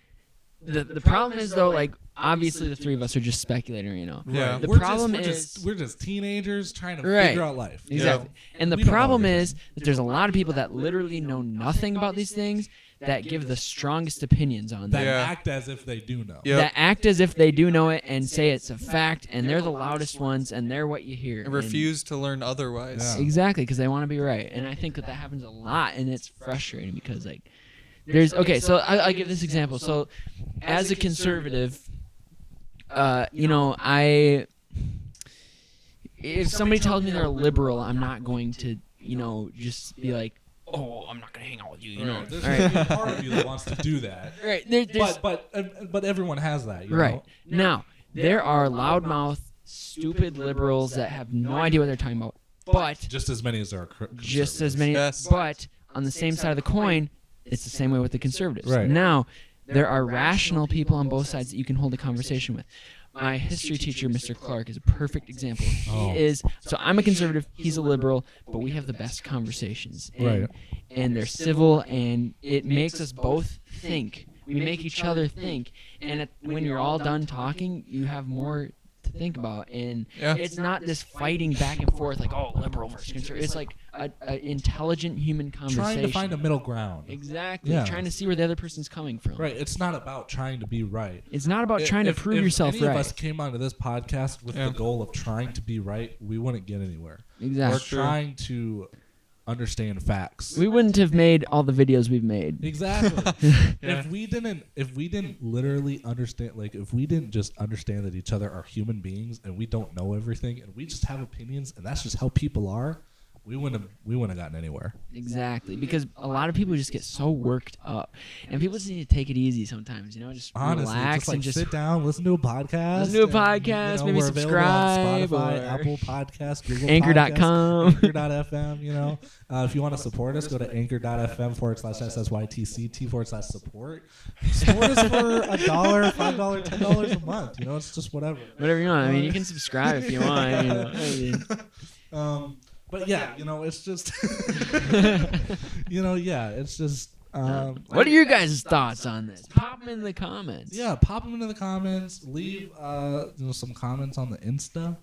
the problem is though, like obviously the three of us are just speculating, you know. Yeah. The We're problem we're just teenagers trying to Right. figure out life. Exactly. And the We don't know problem everything. is that there's a lot of people that literally know nothing about these things that give the strongest opinions on That them. Yeah. act as if they do know. Yep. That act as if they do know it and say it's a fact, and they're the loudest ones, and they're what you hear. And refuse to learn otherwise. Yeah. Exactly, because they want to be right. And I think that happens a lot, and it's frustrating because, like, there's... Okay, so I'll give this example. So, as a conservative, you know, if somebody tells me they're a liberal, I'm not going to, you know, just be like, oh, I'm not going to hang out with you, you know. Right. There's All right. a part of you that wants to do that. Right. There's, But everyone has that, you right. know? Now, there are loudmouth, stupid liberals that have no idea what they're talking about, but Just as many as there are just as many. Yes. But on the same side of the coin, it's the same way with the conservatives. Right. Now, there are rational people on both sides that you can hold a conversation with. My history teacher, Mr. Clark, is a perfect example. Oh. He is. So I'm a conservative. He's a liberal, but we have the best conversations. And, Right. And they're civil, and it makes us both think. We make each other think. And when you're all done talking, you have more to think about. And Yeah. it's not this fighting back and forth like, oh, liberal versus conservative. It's like an intelligent human conversation. Trying to find a middle ground. Exactly. Yeah. Trying to see where the other person's coming from. Right. It's not about trying to be right. It's not about trying to prove yourself if any right. of us came onto this podcast with Yeah. the goal of trying to be right, we wouldn't get anywhere. Exactly. We're trying to understand facts. We wouldn't have made all the videos we've made. Exactly. Yeah. If we didn't literally understand, like if we didn't just understand that each other are human beings and we don't know everything and we just have opinions and that's just how people are, we wouldn't have gotten anywhere. Exactly. Because a lot of people just get so worked up. And people just need to take it easy sometimes, you know, just Honestly, relax just like and just sit down, listen to a podcast. Listen to a and, podcast, maybe we're available on subscribe, Spotify, or Apple Podcasts, Google Anchor.com. Podcasts, Anchor.fm, you know. If you want to support us, go to anchor.fm/SSYTCT/support. Support us for $1, $5, $10 a month. You know, it's just whatever. whatever you want. I mean, you can subscribe if you want. You know. I mean, But yeah, you know, it's just, you know, yeah, it's just. what are your guys' thoughts on this? Pop them in the comments. Yeah, pop them into the comments. Leave some comments on the Insta.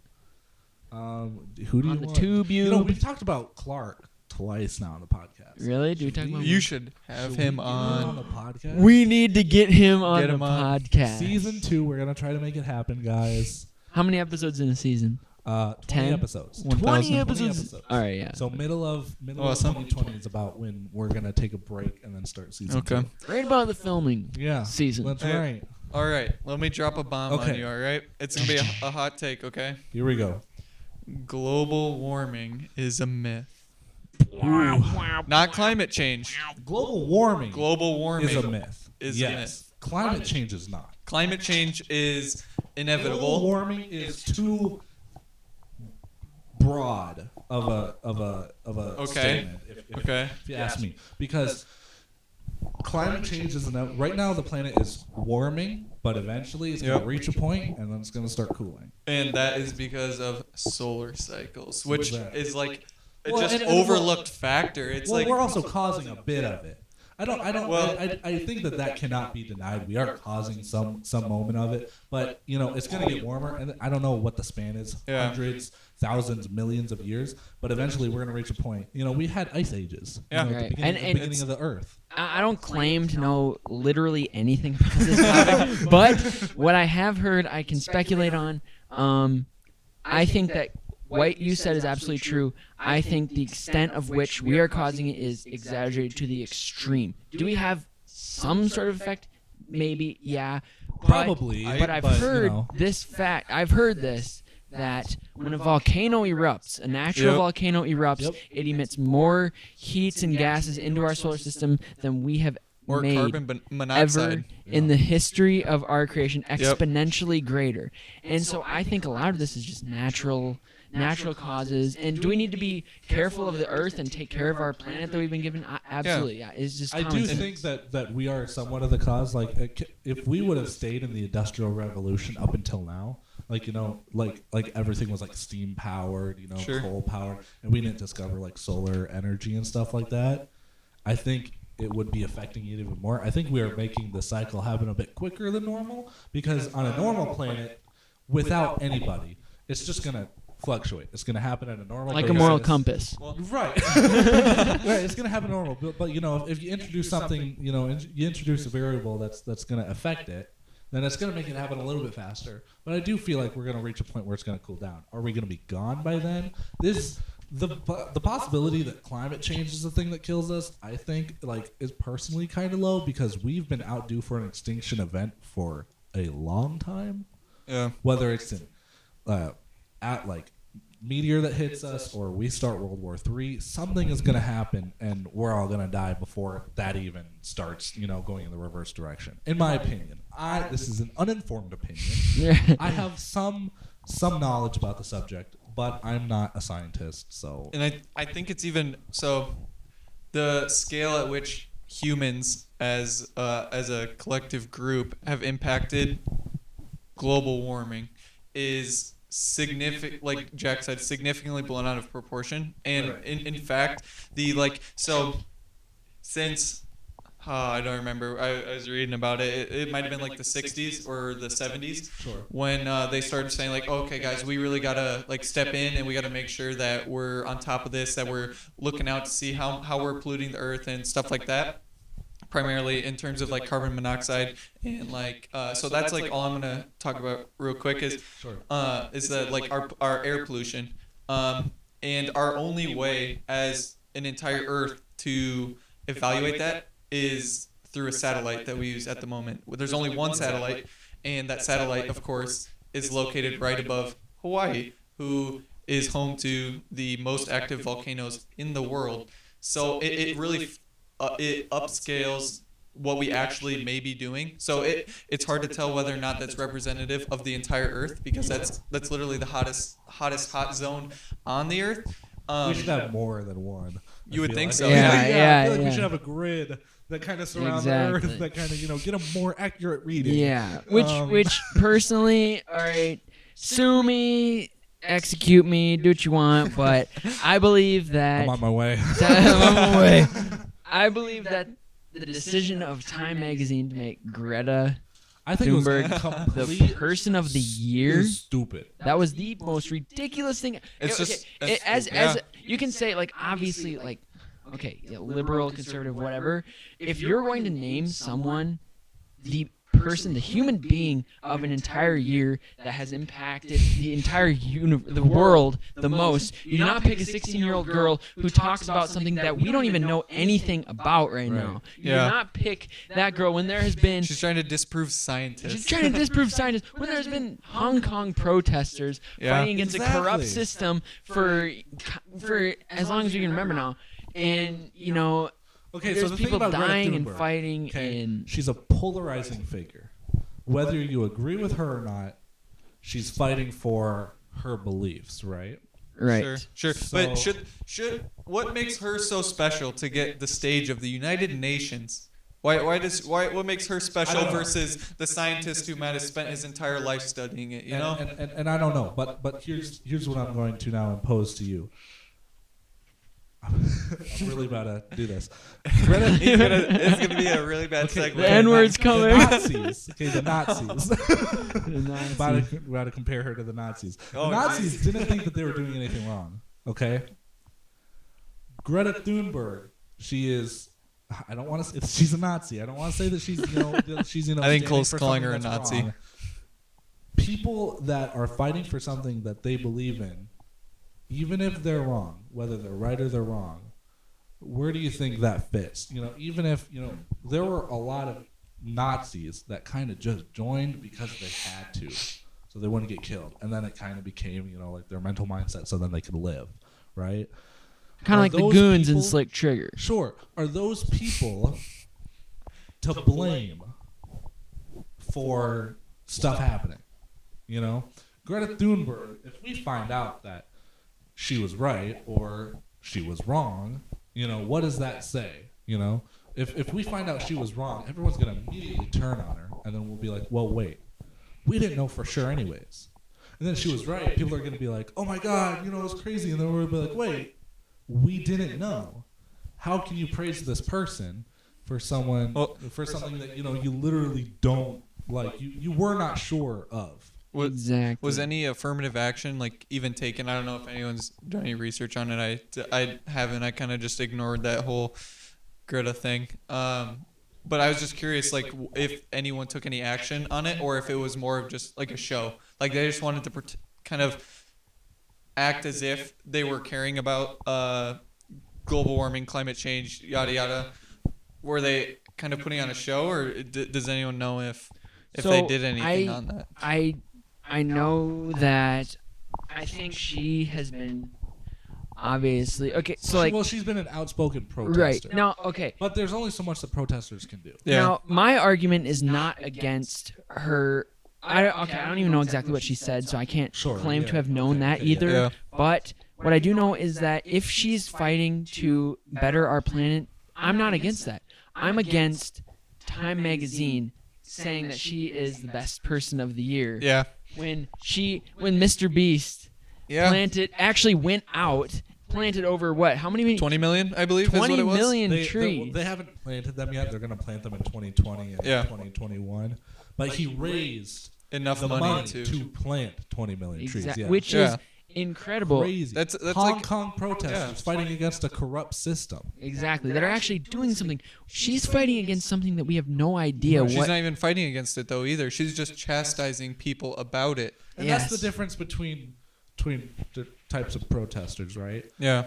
Who do you On the want? tube, You know, we've talked about Clark twice now on the podcast. Really? Do we talk about You should have Should him we get on the on. podcast. We need to get him on Get the him on. podcast. Season 2, we're gonna try to make it happen, guys. How many episodes in a season? 20 10? episodes. 20 1,000. episodes. All right, yeah. So middle of Awesome. 2020 is about when we're gonna take a break and then start season Okay. 2. Right about the filming Yeah. season. That's Hey. right. All right. Let me drop a bomb Okay. on you, all right? It's going to be a hot take, okay? Here we go. Global warming is a myth. Not climate change. Global warming Global warming is a myth. is a yes. myth. Climate change is not. Climate change is Global inevitable. warming is too broad of a Okay. statement. Okay. If you ask me, because climate change is right now the planet is warming, but eventually it's going Yep. to reach a point and then it's going to start cooling. And that is because of solar cycles, which that? is like a Well, just and- overlooked factor. It's Well, like we're also causing a bit of it. Well- I think that cannot be denied. We are causing some moment of it, but you know it's going to get warmer, and I don't know what the span is, Yeah. hundreds, thousands, millions of years, but eventually we're going to reach a point. You know, we had ice ages. Yeah. You know, at Right. the beginning, And the beginning it's- of the Earth. I don't claim to know literally anything about this topic, but what I have heard, I can speculate on. I think that what you said is absolutely true. I think the extent of which we are causing it is exaggerated to the extreme. Do we have some sort of effect? Maybe, yeah. Probably, But I've but, you heard know. this fact. I've heard this, that when a volcano erupts, a natural Yep. volcano erupts, Yep. it emits more heats and gases into our solar system than we have or made carbon monoxide. ever in the history of our creation, exponentially greater. And so I think a lot of this is just natural causes. And do we need to be careful of the earth and take care of our planet that we've been given? Absolutely, yeah. It's just I common do sense. think that we are somewhat of the cause. Like, if we would have stayed in the Industrial Revolution up until now, like you know, like everything was like steam powered, you know, Sure. coal powered, and we didn't discover like solar energy and stuff like that. I think it would be affecting it even more. I think we are making the cycle happen a bit quicker than normal, because on a normal planet, without anybody, it's just going to fluctuate. It's going to happen at a normal Like basis. a moral compass. Right. Right. It's going to happen normal. But if you introduce something, you introduce a variable that's going to affect it, then it's going to make it happen a little bit faster. But I do feel like we're going to reach a point where it's going to cool down. Are we going to be gone by then? The possibility that climate change is the thing that kills us, I think, is personally kind of low, because we've been outdue for an extinction event for a long time. Yeah. Whether it's in meteor that hits us, or we start World War III, something is going to happen, and we're all going to die before that even starts, going in the reverse direction. In my opinion, this is an uninformed opinion. I have some knowledge about the subject, but I'm not a scientist, so. And I think it's even so. The scale at which humans, as a collective group, have impacted global warming is significant, like Jack said, significantly blown out of proportion. And in fact, since I don't remember, I was reading about it. It might have been like the 60s or the 70s, when they started saying like, okay, guys, we really gotta step in, and we gotta make sure that we're on top of this, that we're looking out to see how we're polluting the earth and stuff like that. Primarily in terms of carbon monoxide and so that's all I'm gonna talk about real quick is that our air pollution, and our only way as an entire Earth to evaluate that is through a satellite that we use at the moment. There's only one satellite, and that satellite, of course, is located right above Hawaii, who is home to the most active volcanoes in the world. So it really it upscales what we actually may be doing. So it's hard to tell whether or not that's representative of the entire Earth, because that's literally the hottest hot zone on the Earth. We should have more than one. You would think so. I feel like we should have a grid that kind of surrounds the Earth, that kind of get a more accurate reading. Yeah, which personally, all right, sue me, execute me, do what you want, but I believe that I'm on my way. I believe that the decision of Time Magazine to make Greta Thunberg the person of the year, stupid. That was the most ridiculous thing. As you can say, obviously, liberal, conservative, whatever. If you're going to name someone the person, the human being of an entire year that has impacted the entire the world the most, you do not pick a 16-year-old girl who talks about something that we don't even know anything about right now. You do not pick that girl when there has been... She's trying to disprove scientists. She's trying to disprove scientists when there's been Hong Kong protesters fighting against a corrupt system for as long as you can remember now. And, okay, there's so the people thing about dying Greta and Thunberg, fighting, and she's a polarizing figure. Whether you agree with her or not, she's fighting for her beliefs, right? Right. Sure. So, but should what makes her so special to get the stage of the United Nations? What makes her special versus the scientist who might have spent his entire life studying it? And I don't know, but here's what I'm going to now impose to you. I'm really about to do this. It's going to be a really bad segue. The N-word's coming. The Nazis. Okay, the Nazis. About to compare her to the Nazis. The Nazis didn't think that they were doing anything wrong. Okay? Greta Thunberg, she is... I don't want to say she's a Nazi. I don't want to say that she's I think Cole's calling her a Nazi. Wrong. People that are fighting for something that they believe in, even if they're wrong, whether they're right or they're wrong, where do you think that fits? Even if, there were a lot of Nazis that kind of just joined because they had to, so they wouldn't get killed. And then it kind of became, their mental mindset, so then they could live, right? Kind of like the goons in Slick Trigger. Sure. Are those people to blame for stuff happening? Greta Thunberg, if we find out that she was right or she was wrong, what does that say? If we find out she was wrong, everyone's going to immediately turn on her, and then we'll be like, well, wait, we didn't know for sure anyways. And then she was right, people are going to be like, oh my God, it was crazy. And then we'll be like, wait, we didn't know. How can you praise this person for someone for something that you literally don't like. You were not sure of. Exactly. Was any affirmative action like even taken? I don't know if anyone's done any research on it. I haven't. I kind of just ignored that whole Greta thing. But I was just curious, like, if anyone took any action on it, or if it was more of just like a show. Like they just wanted to kind of act as if they were caring about global warming, climate change, yada yada. Were they kind of putting on a show, or does anyone know if they did anything on that? I know that I think she has been obviously okay. So like, well, she's been an outspoken protester. Right now, okay. But there's only so much that protesters can do. Yeah. Now, my argument is not against her. I don't even know exactly what she said, so I can't claim to have known that either. Yeah. But what I do know is that if she's fighting to better our planet, I'm not against that. I'm against Time Magazine saying that she is the best person of the year. Yeah. When Mr. Beast planted over what? How many? 20 million, I believe. 20 is what it was. million trees. They haven't planted them yet. They're going to plant them in 2020 and 2021. But he raised enough the money to plant 20 million trees. Yeah. Which is incredible. Crazy. That's Hong like, Kong protesters fighting against a corrupt system. Exactly. That are actually doing something. She's fighting against something that we have no idea She's what. not even fighting against it though either. She's just chastising people about it. And that's the difference between the types of protesters, right? Yeah.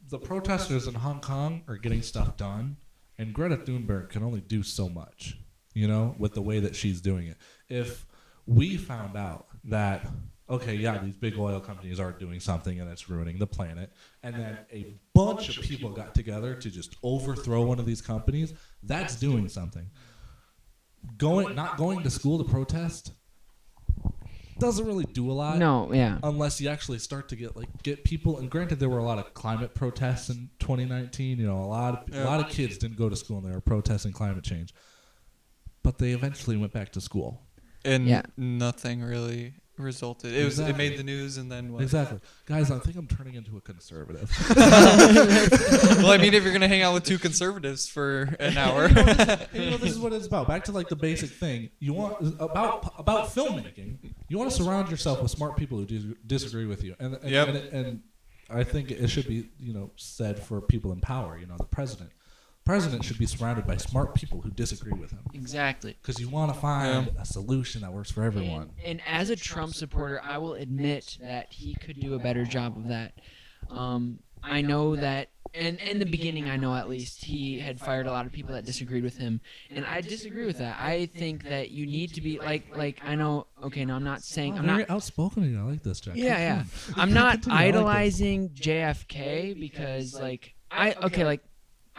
The protesters in Hong Kong are getting stuff done, and Greta Thunberg can only do so much, with the way that she's doing it. If we found out that, these big oil companies are doing something and it's ruining the planet, and then a bunch of people got together to just overthrow one of these companies, that's doing something. Not going to school to protest doesn't really do a lot. No, yeah. Unless you actually start to get people. And granted, there were a lot of climate protests in 2019. A lot of kids didn't go to school and they were protesting climate change. But they eventually went back to school. And nothing really resulted. It made the news and then what? Exactly. Guys, I think I'm turning into a conservative. Well, I mean, if you're going to hang out with two conservatives for an hour. This is what it's about. Back to the basic thing. You want about filmmaking. You want to surround yourself with smart people who disagree with you. And I think it should be, said for people in power, the president. President should be surrounded by smart people who disagree with him. Exactly. Because you want to find a solution that works for everyone. And as a Trump supporter, I will admit that he could do a better job of that. I know that, and in the beginning, I know at least, he had fired a lot of people that disagreed with him. And I disagree with that. I think that you need to be, I know, no, I'm not saying... I'm very not outspoken of you. I like this, Jack. Yeah. I'm not idolizing JFK because,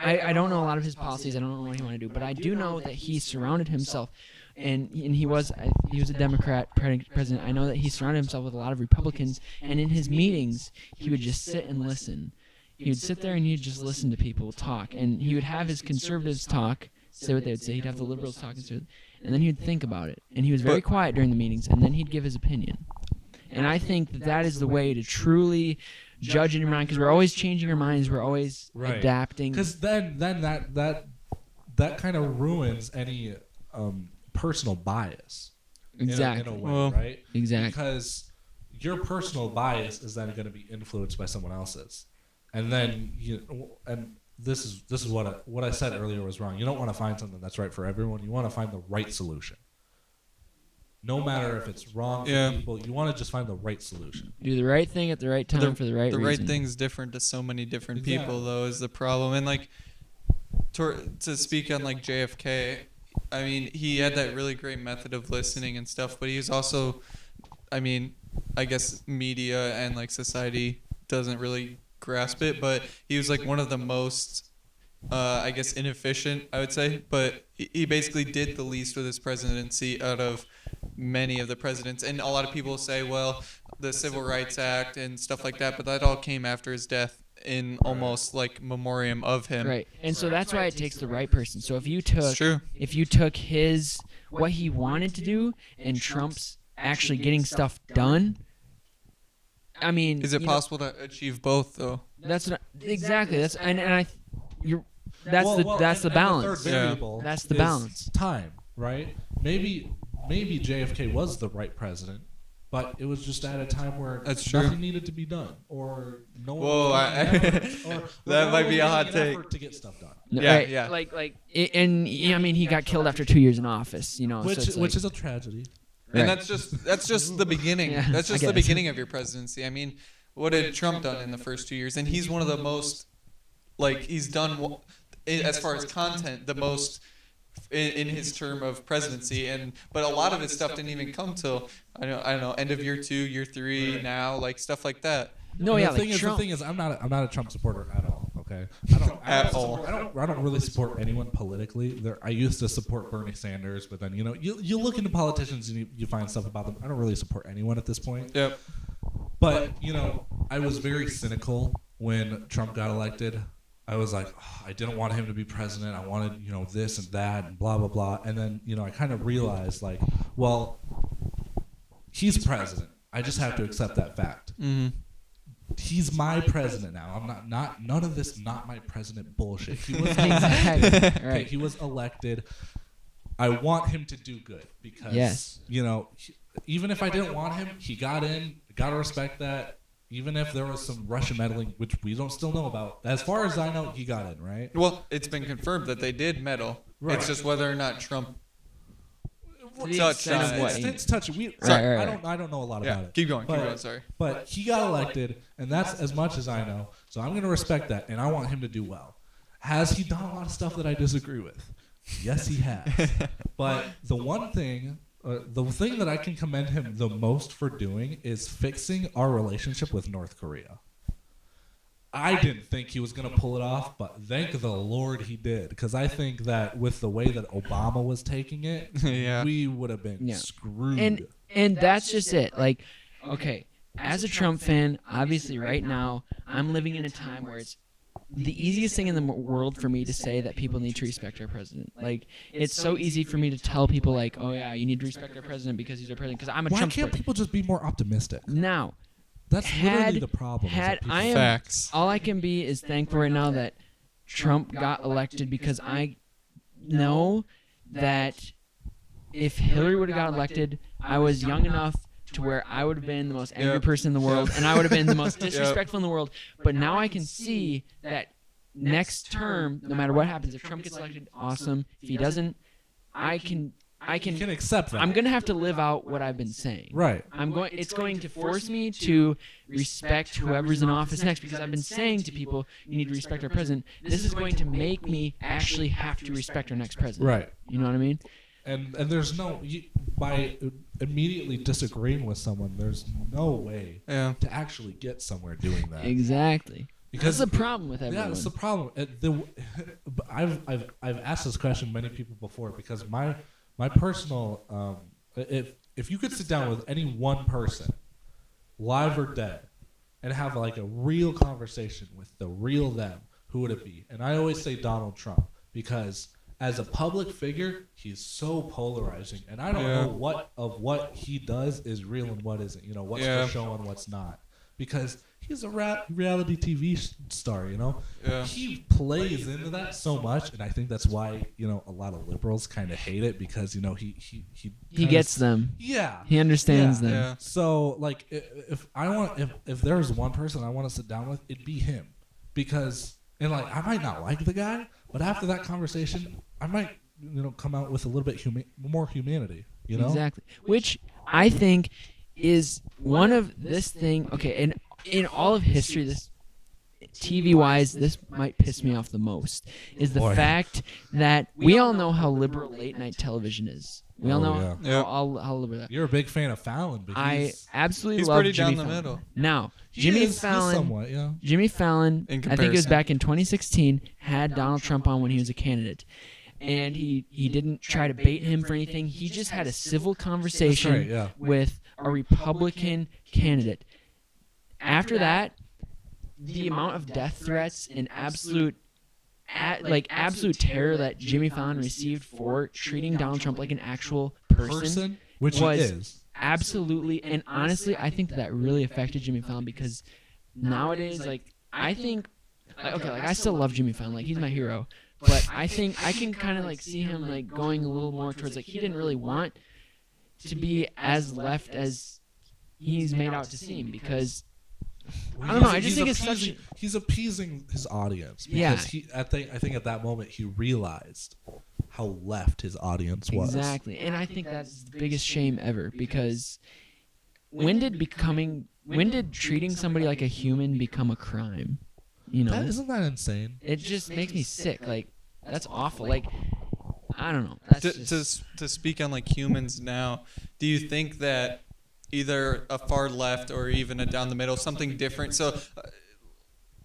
I don't know a lot of his policies. I don't know what he wanted to do, but I do know that he surrounded himself, and he was a Democrat president. I know that he surrounded himself with a lot of Republicans, and in his meetings, he would just sit and listen. He would sit there and he'd just listen to people talk, and he would have his conservatives talk, say what they would say. He'd have the liberals talk, and then he'd think about it. And he was very quiet during the meetings, and then he'd give his opinion. And I think that is the way to truly judge in your mind, because we're always changing our minds, we're always adapting. Because then that kind of ruins any personal bias. Exactly. In a way, right? Exactly. Because your personal bias is then going to be influenced by someone else's, and then this is what I said earlier was wrong. You don't want to find something that's right for everyone. You want to find the right solution. No matter if it's wrong for people, you want to just find the right solution. Do the right thing at the right time for the right reason. The right thing's different to so many different people, though, is the problem. And to speak on JFK, I mean, he had that really great method of listening and stuff, but he was also, I mean, I guess media and society doesn't really grasp it, but he was one of the most, I guess, inefficient, I would say, but he basically did the least with his presidency out of many of the presidents. And a lot of people say, well, the Civil Rights Act and stuff like that, but that all came after his death in almost memoriam of him. Right. And so that's why it takes the right person. So if you took what he wanted to do and Trump's actually getting stuff done, I mean, is it possible to achieve both though? That's not exactly. That's and I you're that's the and balance. The third variable That's the is balance. Time, right? Maybe JFK was the right president, but it was just at a time where That's true. nothing needed to be done, or no one. Whoa, that might be a hot take. To get stuff done. No, Yeah, right? yeah. And I mean, he got killed after 2 years in office. Which is a tragedy. And Right. that's just the beginning. Yeah, That's I just the guess. beginning of your presidency. I mean, what did Trump done in the first 2 years? And he's one of the most, like, he's done as far as content the most in his term of presidency. But a lot of his stuff didn't even come till I don't know, end of year 2, year 3, now, like stuff like that. No, And yeah, the Trump. thing is, I'm not a Trump supporter at all. Okay, I don't really support anyone politically. I used to support Bernie Sanders, but then you look into politicians and you find stuff about them. I don't really support anyone at this point. Yep. But I was very cynical when Trump got elected. I was like, I didn't want him to be president. I wanted this and that and blah blah blah. And then I kind of realized, like, well, he's president. I just have to accept that fact. Mm-hmm. He's my president now. I'm not none of this not my president bullshit. He was Exactly. elected. Right. He was elected. I want him to do good because Yes. Even if I didn't want him, he got in. Gotta respect that. Even if there was some Russian meddling, which we don't still know about, as far as I know, he got in, right? Well, it's been confirmed that they did meddle. Right. It's just whether or not Trump To the touched extent on of it. what It's touchy. Right. I don't know a lot Yeah, about it. keep going. Sorry. But he got elected, and that's as much as I know. So I'm going to respect that, and I want him to do well. Has he done a lot of stuff that I disagree with? Yes, he has. But the thing that I can commend him the most for doing is fixing our relationship with North Korea. I didn't think he was going to pull it off, but thank the Lord he did. Because I think that with the way that Obama was taking it, Yeah. we would have been Yeah. screwed. And that's just it. Like, okay, as a Trump fan, obviously right now, I'm living in a time where it's the easiest thing in the world for me to say that people need to respect our president. Like, it's so easy for me to tell people, like, oh yeah, you need to respect our president because he's our president. Because I'm a Why Trump can't supporter. people just be more optimistic? Now, That's literally had the problem. is that had people- I am Facts. all I can be is thankful right now that Trump got elected, because I know that if Hillary would have got elected, I was young enough to where I would have been the most angry Yep. person in the world, and I would have been the most Yep. disrespectful in the world. But now I can see that next term, no matter what happens, if Trump gets elected, awesome. If he doesn't, I can you can accept that. I'm gonna have to live out what I've been saying. Right. It's going to force me to respect whoever's in office next, because I've been saying to people, you need to respect our president. This is going to make me actually have to respect our next president. Right. You know what I mean? And there's by immediately disagreeing with someone, there's no way Yeah. to actually get somewhere doing that. Exactly. Because That's the problem with Yeah, everyone. that's the problem. I've asked this question many people before, because my personal if you could sit down with any one person, live or dead, and have like a real conversation with the real them, who would it be? And I always say Donald Trump, because as a public figure, he's so polarizing, and I don't know what he does is real and what isn't. What's for show and what's not, because he's a reality TV star. Yeah. He plays into that so much, and I think that's why a lot of liberals kind of hate it, because he gets them. Yeah. He understands them. Yeah. So like, if there's one person I want to sit down with, it'd be him, because I might not like the guy, but after that conversation, I might come out with a little bit more humanity. Exactly. Which I think is one of this thing. Okay, and in all of history, this TV-wise, this might piss me off the most, is the fact that we all know how liberal late-night television is. We all know yeah. how liberal that. You're a big fan of Fallon, but I absolutely He's love pretty Jimmy down the Fallon. middle. Now, he Jimmy is Fallon, somewhat, yeah. Jimmy Fallon, In I think it was comparison. back in 2016, had Donald Trump on when he was a candidate. And he didn't try to bait him for anything. He just had a civil conversation That's right, yeah. with a Republican candidate. After that, the amount of death threats and absolute terror that Jimmy Fallon received for treating Donald Trump like an actual person Which was he is. absolutely, and honestly, I think that really affected Jimmy Fallon, because nowadays, I think, I still love Jimmy Fallon, he's my hero, But I think I can kind of like see him like going a little more towards like he didn't really want to be as left as he's made out to seem because I don't know. I just think it's such. He's appeasing his audience because I think at that moment he realized how left his audience was. Exactly, and I think that's the biggest shame ever because when did treating somebody like a human become a crime? You know, Isn't that insane? It just makes me sick. Like that's awful. Like I don't know. That's to speak on like humans now, do you think that either a far left or even a down the middle, something different? So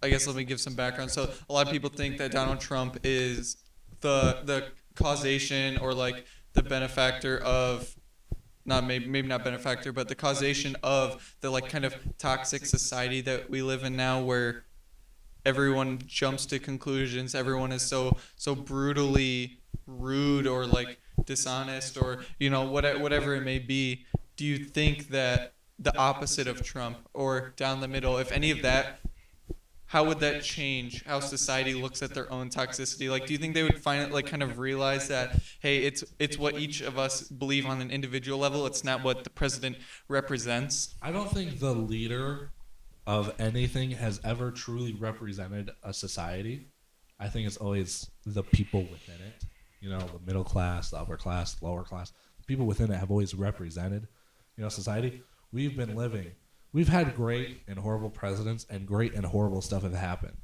I guess let me give some background. So a lot of people think that Donald Trump is the causation or like the benefactor of maybe not benefactor, but the causation of the like kind of toxic society that we live in now where everyone jumps to conclusions, everyone is so brutally rude or like dishonest or whatever it may be. Do you think that the opposite of Trump or down the middle, if any of that, how would that change how society looks at their own toxicity? Like, do you think they would find it like kind of realize that, hey, it's what each of us believe on an individual level. It's not what the president represents. I don't think the leader of anything has ever truly represented a society. I think it's always the people within it. The middle class, the upper class, lower class. The people within it have always represented, society. We've had great and horrible presidents, and great and horrible stuff have happened,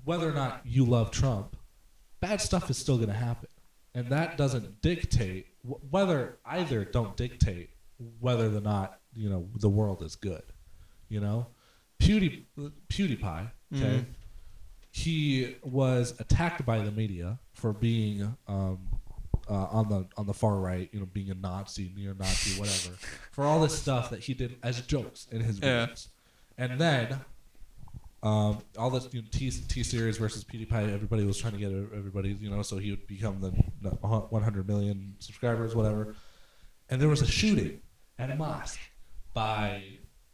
Whether or not you love Trump, bad stuff is still going to happen. And that doesn't dictate, don't dictate whether or not, the world is good, PewDiePie, okay? He was attacked by the media for being on the far right, being a Nazi, neo-Nazi, whatever, for all this stuff that he did as jokes in his videos. And then all this T-Series versus PewDiePie, everybody was trying to get everybody, so he would become the 100 million subscribers, whatever. And there was a shooting at a mosque by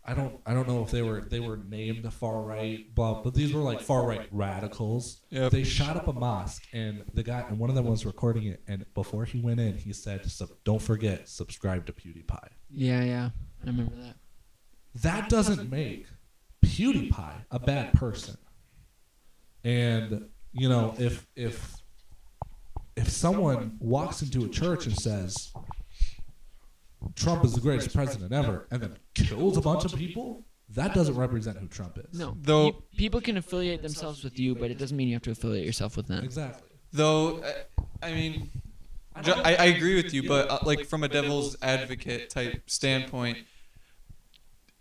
I don't know if they were named far right, but these were like far right radicals. Yep. They shot up a mosque, and one of them was recording it. And before he went in, he said, "Don't forget, subscribe to PewDiePie." Yeah, I remember that. That doesn't make PewDiePie a bad person. And if someone walks into a church and says Trump is the greatest president ever, and then kills a bunch of people, that doesn't represent who Trump is. No. Though people can affiliate themselves with you, but it doesn't mean you have to affiliate yourself with them. Exactly. Though, I mean, I agree with you, but like from a devil's advocate type standpoint,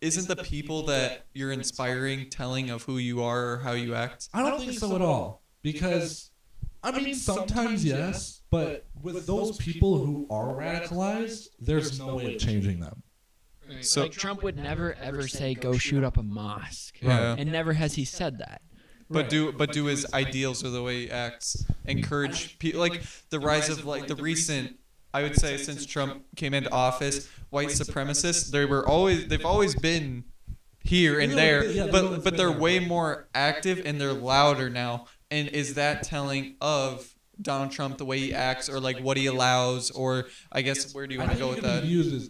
isn't the people that you're inspiring telling of who you are or how you act? I don't think so at all. Because, sometimes yes, but with those people who are radicalized, there's no way of changing them. Right. So like Trump would never ever say go shoot up a mosque. Yeah. And never has he said that. But do his ideals or the way he acts encourage people, like the rise of like the recent, I would say since Trump came into office, white supremacists, they've always been here and there, but they're way more active and they're louder now. And is that telling of Donald Trump, the way he acts, or like what he allows, or I guess where do you want to go with that?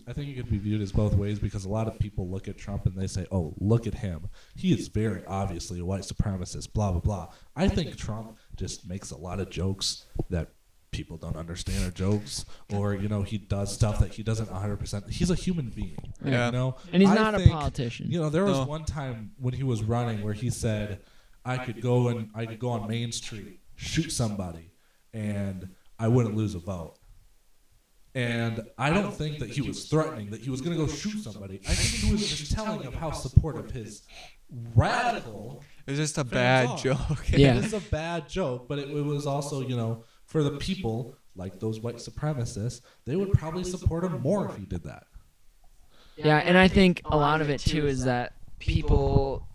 I think it could be viewed as both ways, because a lot of people look at Trump and they say, "Oh, look at him. He is very obviously a white supremacist." Blah blah blah. I think Trump just makes a lot of jokes that people don't understand are jokes, or he does stuff that he doesn't 100%. He's a human being, and he's not a politician. There was one time when he was running where he said, I could go on Main Street, shoot somebody, and I wouldn't lose a vote. And I don't think that he was threatening that he was going to go shoot somebody. I think he was just telling of how supportive his radical. It was just a bad joke. Yeah, it was a bad joke, but it was also, for the people like those white supremacists, they would probably support him more if he did that. Yeah, and I think a lot of it too is that people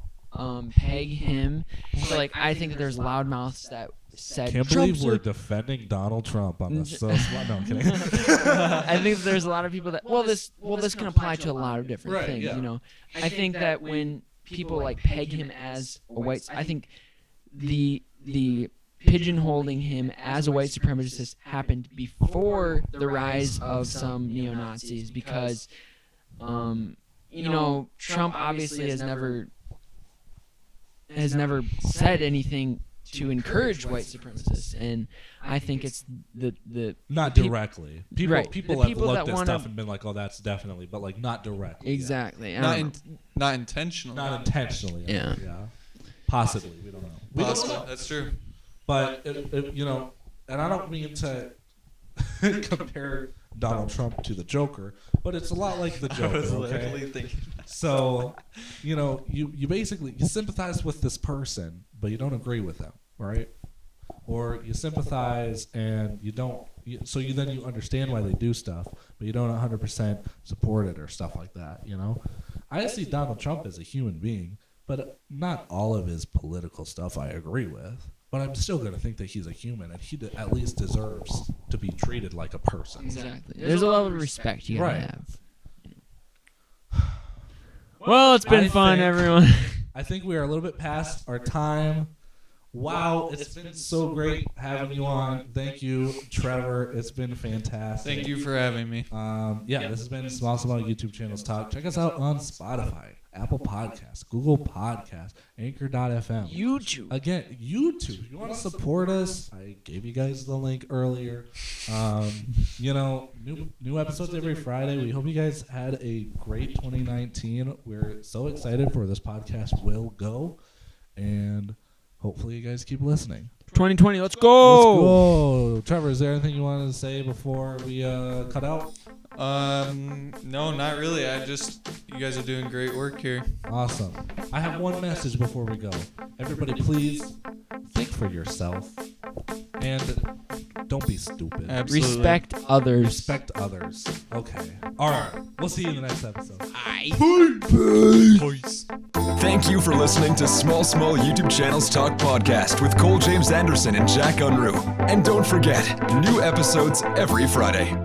peg him. So like I think that there's loudmouths that said can't believe we're defending Donald Trump on this. No, I'm kidding. I think there's a lot of people that this can apply to a lot of different things. Yeah. I think that when people like peg him as a white, I think the pigeonholing him as a white supremacist happened before the rise of some neo-Nazis, because Trump obviously has never said anything to encourage white supremacists, and I think it's the not directly. People right. people The have people looked that at wanna- stuff and been like, oh, that's definitely, but like not directly. exactly. I Not don't know. not intentional. Not intentionally. Yeah. Possibly. We don't know. We don't Possible. know. That's true. But and I don't mean to compare Donald Trump to the Joker, but it's a lot like the Joker. Okay? thinking. So, you basically you sympathize with this person, but you don't agree with them, right? Or you sympathize and you don't. So you understand why they do stuff, but you don't 100% support it or stuff like that. I see Donald Trump as a human being, but not all of his political stuff I agree with. But I'm still going to think that he's a human, and he at least deserves to be treated like a person. Exactly. There's a level of respect you gotta Right. have. Well, it's been fun, everyone. I think we are a little bit past our time. Wow, it's been so great having you on. Thank you, Trevor. It's been fantastic. Thank you for having me. This has been Small YouTube Channels Talk. Check us out on Spotify, Apple Podcasts, Google Podcasts, Anchor.fm. YouTube. Again, YouTube. If you want to support us, I gave you guys the link earlier. New episodes every Friday. We hope you guys had a great 2019. We're so excited for where this podcast will go. And hopefully you guys keep listening. 2020, let's go. Let's go. Trevor, is there anything you wanted to say before we cut out? No, not really. You guys are doing great work here. Awesome. I have one message before we go. Everybody, please think for yourself and don't be stupid. Absolutely. Respect others. Respect others. Okay. All right. We'll see you in the next episode. Peace. Thank you for listening to Small YouTube Channels Talk Podcast with Cole James Anderson and Jack Unruh. And don't forget, new episodes every Friday.